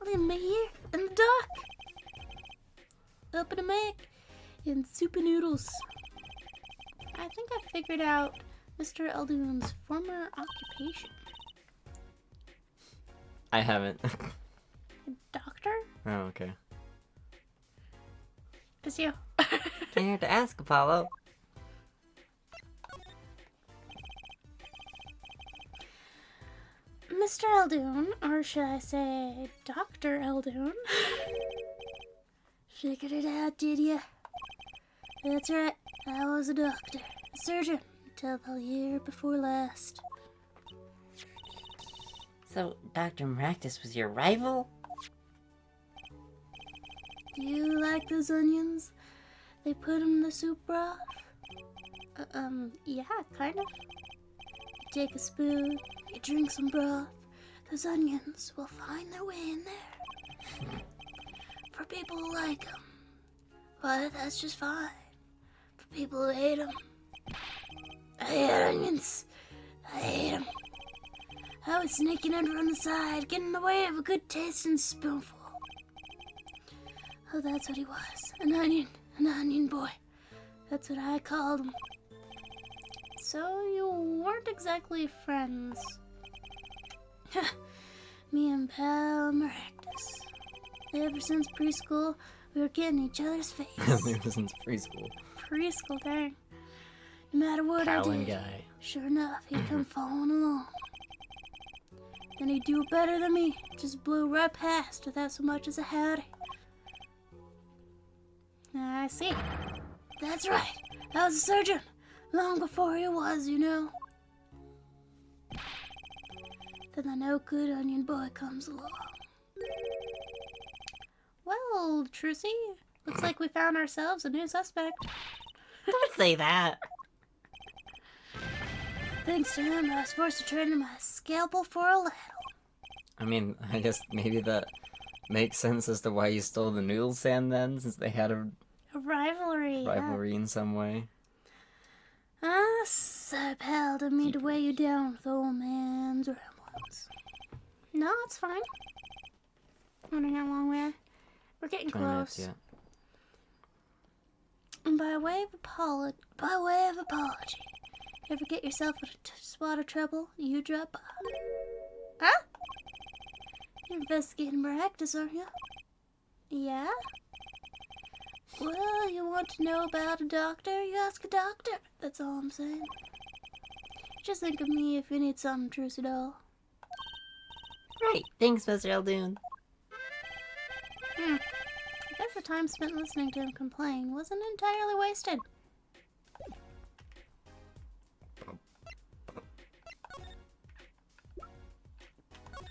Leaving me here in the dock. Up in a Mac in soup and noodles. I think I figured out Mr. Eldoon's former occupation. I haven't. Doctor? Oh, okay. It's you. Can't hurt to ask, Apollo. Mr. Eldoon, or should I say Dr. Eldoon? Figured it out, did ya? That's right, I was a doctor, a surgeon, until the year before last. So, Dr. Maractus was your rival? Do you like those onions? They put in the soup broth? Yeah, kind of. You take a spoon, you drink some broth, those onions will find their way in there. For people who like them, but that's just fine. For people who hate them, I hate onions. I hate them. I was sneaking in from the side, getting in the way of a good tasting spoonful. Oh, that's what he was. An onion boy. That's what I called him. So you weren't exactly friends. Me and pal Maractus. Ever since preschool, we were getting each other's face. Ever since preschool. Preschool, dang. No matter what I Cowan did, guy. sure enough, he'd come following along. Then he'd do it better than me. Just blew right past without so much as a howdy. I see. That's right. I was a surgeon. Long before he was, you know. Then the no-good onion boy comes along. Well, Trucy, looks like we found ourselves a new suspect. Don't say that. Thanks to him, I was forced to trade in my scalpel for a ladle. I mean, I guess maybe that makes sense as to why you stole the noodle stand then, since they had a A rivalry. rivalry in some way. So pal to me to weigh you down with old man's ramblings. No, it's fine. Wondering how long we're getting 20 minutes, close. yeah. And by way of apology, ever get yourself in a spot of trouble, you drop by. Huh? You're investigating practice, aren't you? Yeah? Well, you want to know about a doctor, you ask a doctor. That's all I'm saying. Just think of me if you need something truce at all. Right. Thanks, Mr. Eldoon. I guess the time spent listening to him complain wasn't entirely wasted.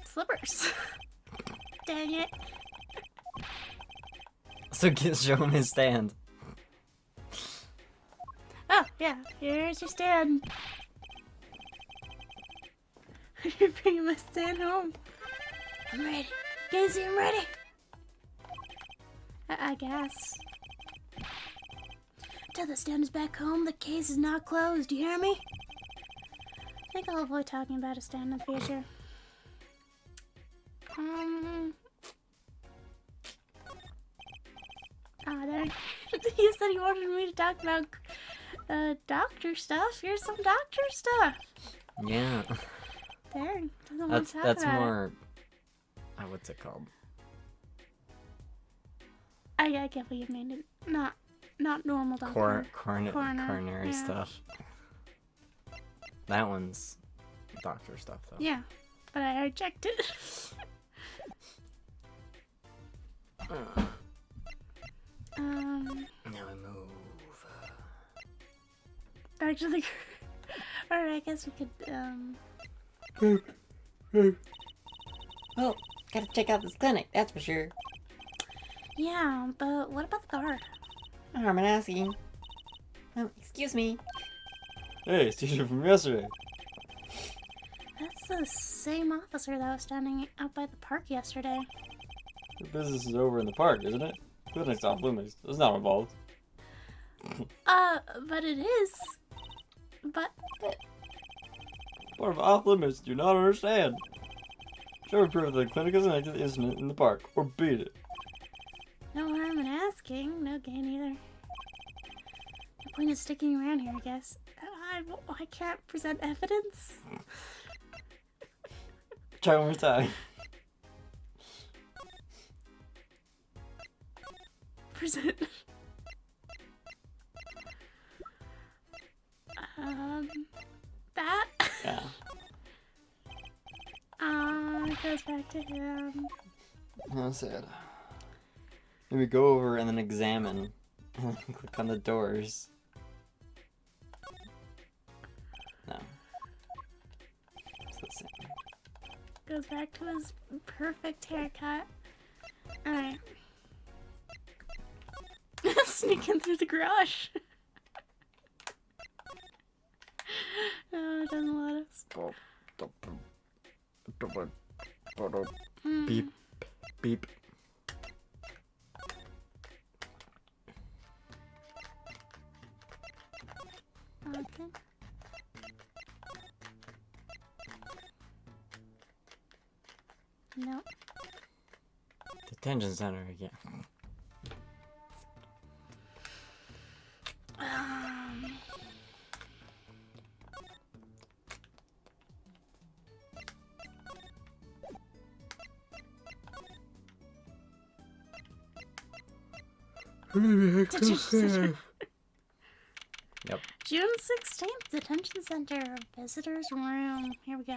Slippers. Dang it. So show him his stand. Oh, yeah. Here's your stand. You're bringing my stand home. I'm ready. Casey, I'm ready. I guess. Till the stand is back home, the case is not closed. Do you hear me? I think I'll avoid talking about a stand in the future. There. You said you wanted me to talk about doctor stuff. Here's some doctor stuff. Yeah. Dang, doesn't want to talk That's about it. more. What's it called? I can't believe you made it not normal doctor. Coronary yeah. stuff. That one's doctor stuff, though. Yeah, but I rejected it. Now we move. Back to the. Alright, I guess we could. Well, gotta check out this clinic, that's for sure. Yeah, but what about the guard? I'm asking. Excuse me. Hey, it's teacher from yesterday. That's the same officer that was standing out by the park yesterday. Your business is over in the park, isn't it? Clinic's off limits. It's not involved. But it is. But Part of off limits, do not understand. Show me proof that the clinic is an active incident in the park, or beat it. no harm in asking, no gain either. The point is sticking around here, I guess. I can't present evidence. Try one more time. Present. That. Yeah. It goes back to him. How sad. Maybe go over and then examine. And then click on the doors. No. It's the same. Goes back to his perfect haircut. Alright. Sneaking through the garage. No, it doesn't let us. Beep. Beep. Okay. No. Detention center again. Detention center. Yep. June 16th, detention center, visitor's room. Here we go.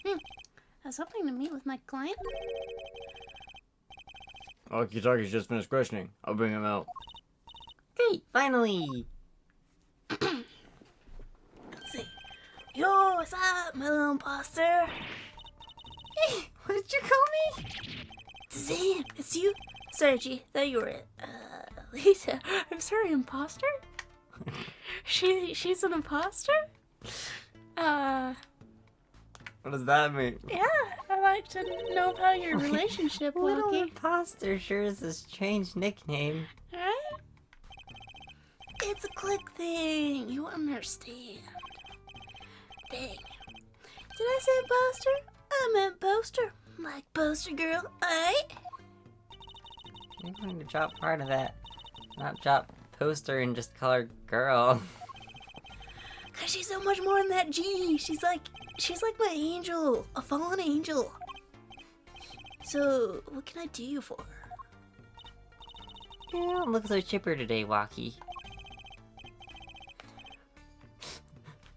I was hoping to meet with my client. Walkie-talkie's just finished questioning. I'll bring him out. Great, finally. Let's see. Yo, what's up, my little imposter? Hey, what did you call me? Zane, it's you? Sorry, G, thought you were Lisa. I'm sorry, imposter? She's an imposter? What does that mean? Yeah, I thought like to know about your relationship, Little Loki. Imposter sure is a strange nickname. Alright? It's a click thing. You understand. Dang. Did I say poster? I meant poster. Like poster girl, alright? You're going to drop part of that. Not drop poster and just call her girl. Cause she's so much more than that G. She's like my angel. A fallen angel. So, what can I do you for? You don't look so chipper today, Walkie.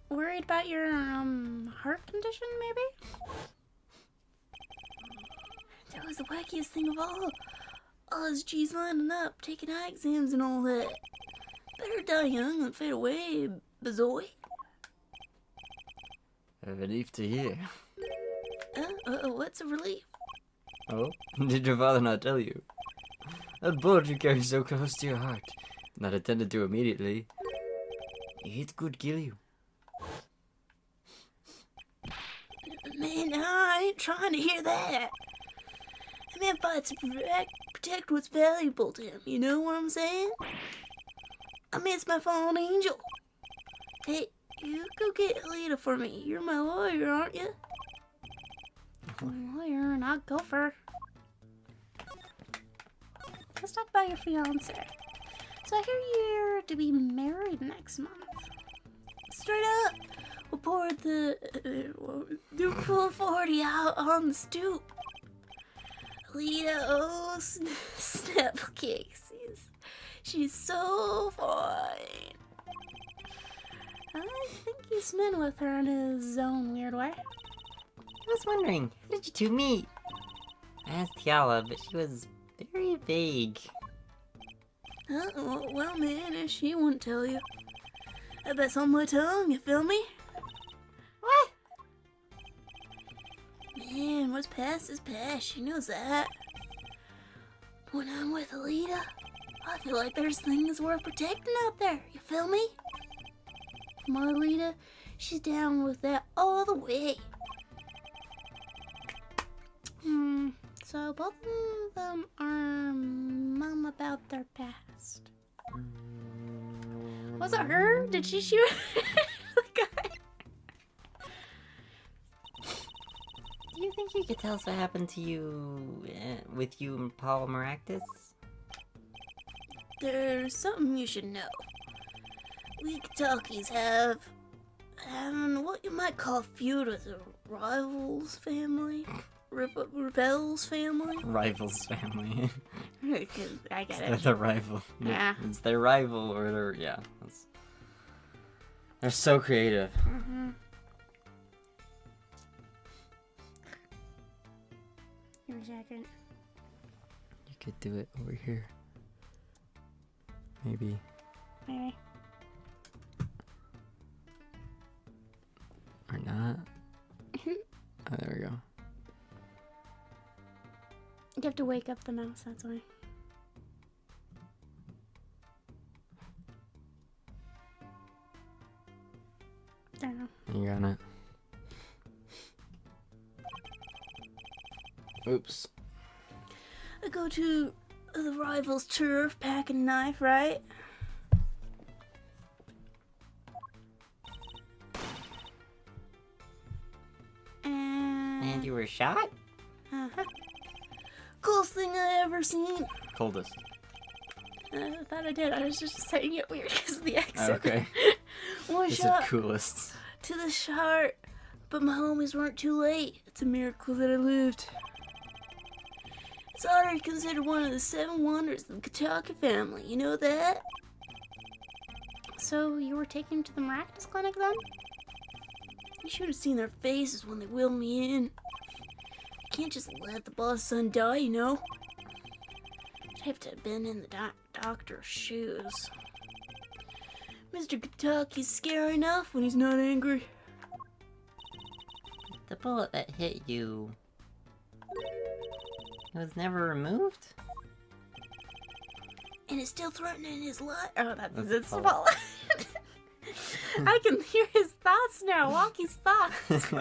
Worried about your, heart condition, maybe? That was the wackiest thing of all. All his G's lining up, taking eye exams and all that. Better die young than fade away, bazoy. A relief to hear. What's a relief? Oh, did your father not tell you? That bullet you carry so close to your heart, not attended to immediately, it could kill you. Man, I ain't trying to hear that. A man fights to protect what's valuable to him, you know what I'm saying? I miss my fallen angel. Hey, you go get Alita for me. You're my lawyer, aren't you? Lawyer, not gopher. Let's talk about your fiance. So I hear you're to be married next month. Straight up, we'll pour the full 40 out on the stoop. Alita, oh, snap cakes. She's so fine. I think he's been with her in his own weird way. I was wondering, how did you two meet? I asked Tiala, but she was very vague. Well, man, she wouldn't tell you. I bet's on my tongue, you feel me? What? Man, what's past is past, she knows that. When I'm with Alita, I feel like there's things worth protecting out there, you feel me? My Alita, she's down with that all the way. So both of them are mum about their past. Was it her? Did she shoot the guy? Do you think you could tell us what happened to you, with you and Paul Maractus? There's something you should know. We Kentuckies have what you might call a feud with the Rivals family. Rebels family? Rivals family. I get They're it. the rival. Yeah. It's their rival, or their, yeah. They're so creative. Give me a second. You could do it over here. Maybe. Maybe. Or not. Oh, there we go. You have to wake up the mouse, that's why. There we go. You got it. Oops. I go to the Rivals turf, pack a knife, right? And you were shot? Uh-huh. Coolest thing I ever seen. Coldest. I thought I did. I was just saying it weird because of the accent. Okay. One This is shot coolest. to the heart, but my homies weren't too late. It's a miracle that I lived. It's already considered one of the 7 wonders of the Kentucky family. You know that? So you were taken to the Maractus Clinic then? You should have seen their faces when they wheeled me in. You can't just let the boss son die, you know? I'd have to have been in the doctor's shoes. Mr. Kentucky's scary enough when he's not angry. The bullet that hit you... It was never removed? And it's still threatening his life. Oh, that's its Paul. fault. I can hear his thoughts now. Walkie's thoughts.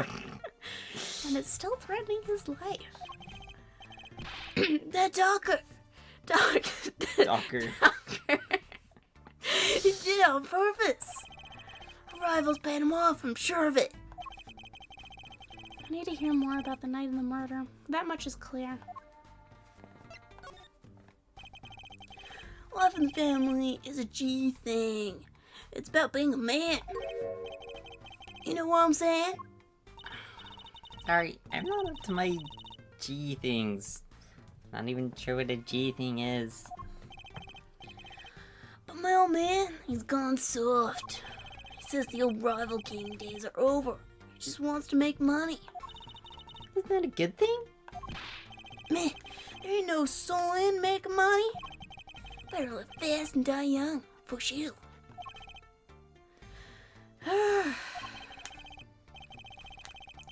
And it's still threatening his life. That Docker! Docker. He did it on purpose! Rivals paid him off, I'm sure of it. I need to hear more about the night of the murder. That much is clear. Life in the family is a G thing. It's about being a man. You know what I'm saying? Sorry, I'm not up to my G things. Not even sure what a G thing is. But my old man, he's gone soft. He says the old rival king days are over. He just wants to make money. Isn't that a good thing? Man, there ain't no soul in making money. Better live fast and die young. For you.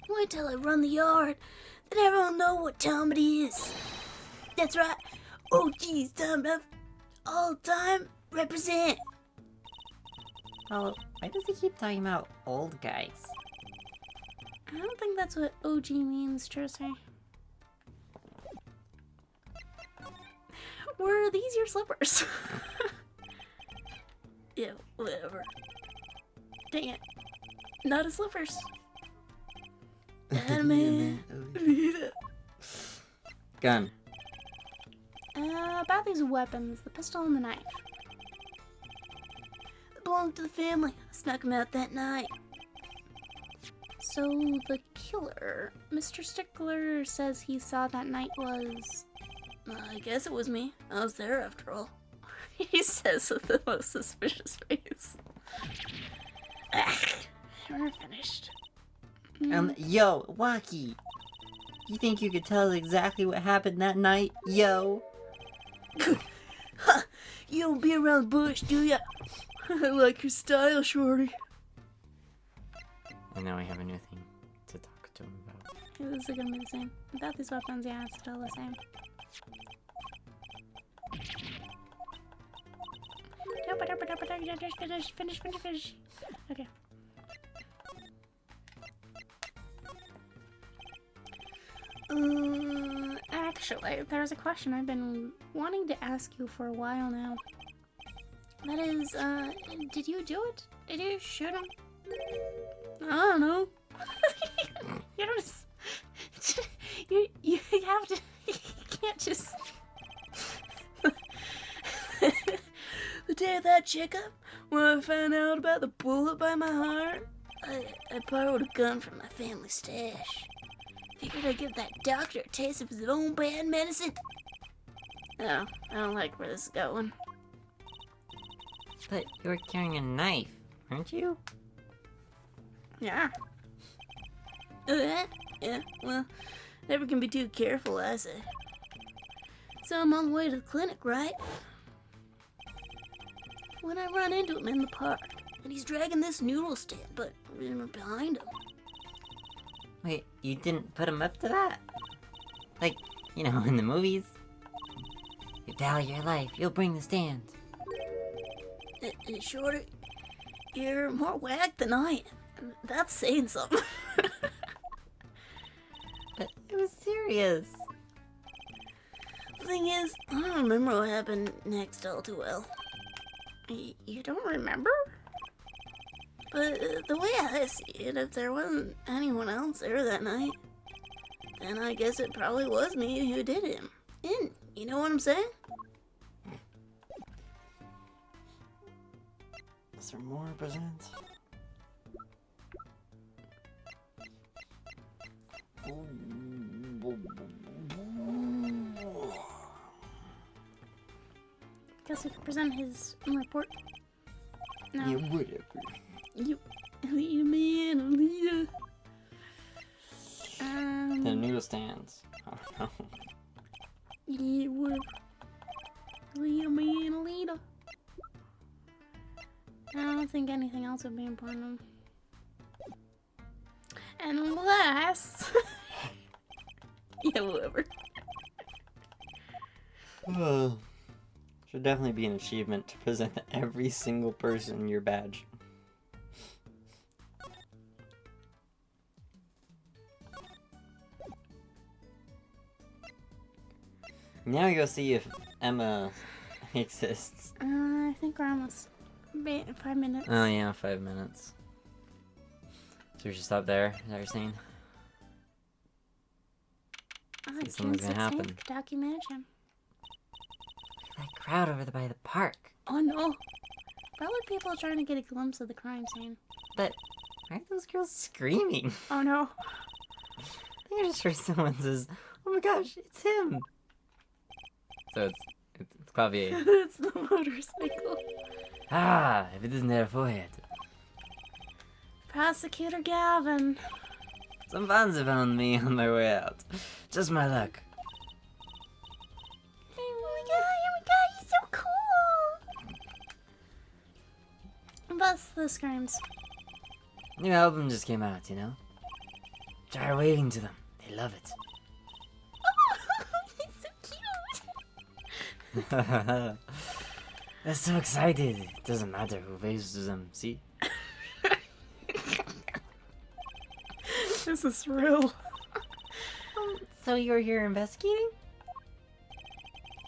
Wait till I run the yard, then everyone will know what time it is. That's right. Oh, geez, time of all time represent. Oh, why does he keep talking about old guys? I don't think that's what OG means, Jersey. Were these your slippers? Yeah, whatever. Dang it. Not his slippers. Anime. Gun. About these weapons, the pistol and the knife. It belonged to the family. I snuck him out that night. So the killer, Mr. Stickler, says he saw that night was... I guess it was me. I was there after all. He says with the most suspicious face. We're finished. Yo, Waki. You think you could tell us exactly what happened that night? Yo. You don't be around the bush, do ya? I like your style, shorty. And now we have a new thing to talk to him about. Is it gonna be the same? About these weapons, yeah, it's still the same. Finish. Okay. Actually, there's a question I've been wanting to ask you for a while now. That is, did you do it? Did you shoot him? I don't know. You don't just... You have to... You can't just... The day of that checkup, when I found out about the bullet by my heart, I borrowed a gun from my family stash. Figured I'd give that doctor a taste of his own bad medicine. No, I don't like where this is going. But you were carrying a knife, weren't you? Yeah. Yeah, well, never can be too careful, I say. So I'm on the way to the clinic, right? When I run into him in the park, and he's dragging this noodle stand, but we're behind him. Wait, you didn't put him up to that? Like, you know, in the movies? You value your life, you'll bring the stand. Shorter, you're more whacked than I am. That's saying something. But it was serious. Thing is, I don't remember what happened next all too well. You don't remember? But the way I see it, if there wasn't anyone else there that night, then I guess it probably was me who did him. And you know what I'm saying? Is there more presents? Guess we could present his report. No. Yeah, whatever. You, Alita, man, Alita. The noodle stands. Oh no. Yeah, whatever. Alita, man, Alita. I don't think anything else would be important. Unless... Yeah, whatever. Should definitely be an achievement to present every single person your badge. Now we go see if Emma exists. I think we're almost 5 minutes. Oh yeah, 5 minutes. So we should stop there. Is that what you're saying? Oh, See, June something's gonna 16th, happen. Kentucky Mansion. That crowd over there by the park. Oh no. Probably people trying to get a glimpse of the crime scene. But why are those girls screaming? Oh no. I think I just heard someone says, "Oh my gosh, it's him." So it's Clavier. It's the motorcycle. Ah, if it isn't their forehead. Prosecutor Gavin. Some fans have found me on my way out. Just my luck. Oh my god, he's so cool! Bust the screams. New album just came out, you know? Try waving to them. They love it. Oh, he's so cute! They're so excited. It doesn't matter who waves to them, see? This is real. So you were here investigating?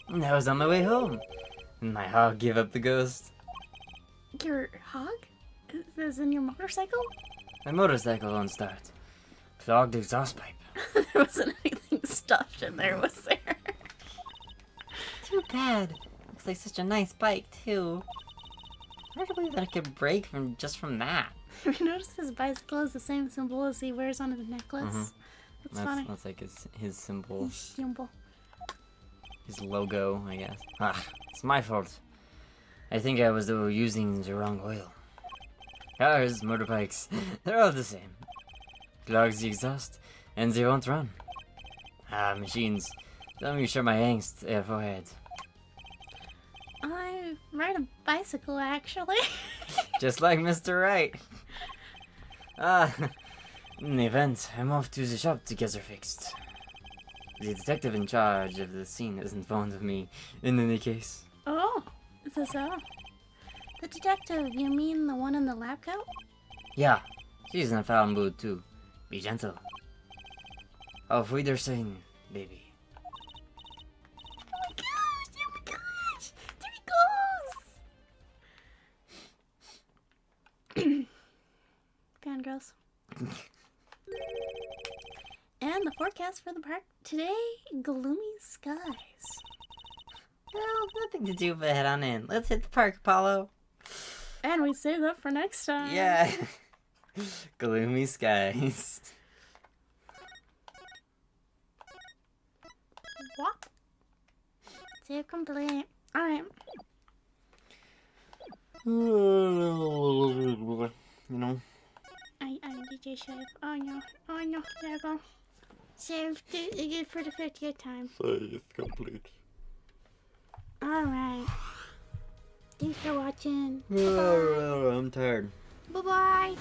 I was on my way home. And my hog gave up the ghost. Your hog? Is in your motorcycle? My motorcycle won't start. Clogged exhaust pipe. There wasn't anything stuffed in there, was there? Too bad. Looks like such a nice bike, too. Hard to believe that it could break from that. Have you noticed his bicycle has the same symbol as he wears on his necklace? That's funny. That's like his symbol, Symbol. his logo, I guess. Ah, it's my fault. I think I was using the wrong oil. Cars, motorbikes, they're all the same. Clogs the exhaust, and they won't run. Ah, machines. Let me show my angst forehead. I ride a bicycle, actually. Just like Mr. Right. Ah, in the event, I'm off to the shop to get her fixed. The detective in charge of the scene isn't fond of me, in any case. Oh, is this so? The detective, you mean the one in the lab coat? Yeah, she's in a foul mood too. Be gentle. Auf Wiedersehen, baby. Oh my gosh! There he goes! Fangirls. And the forecast for the park today, gloomy skies. Well, nothing to do but head on in. Let's hit the park, Apollo. And we save that for next time. Yeah. Gloomy skies. Wop. Save complete. Alright. You know? I DJ save. Oh no. Oh no. There we go. Save again for the 50th time. Save complete. Alright. Thanks for watching. I'm tired. Bye bye.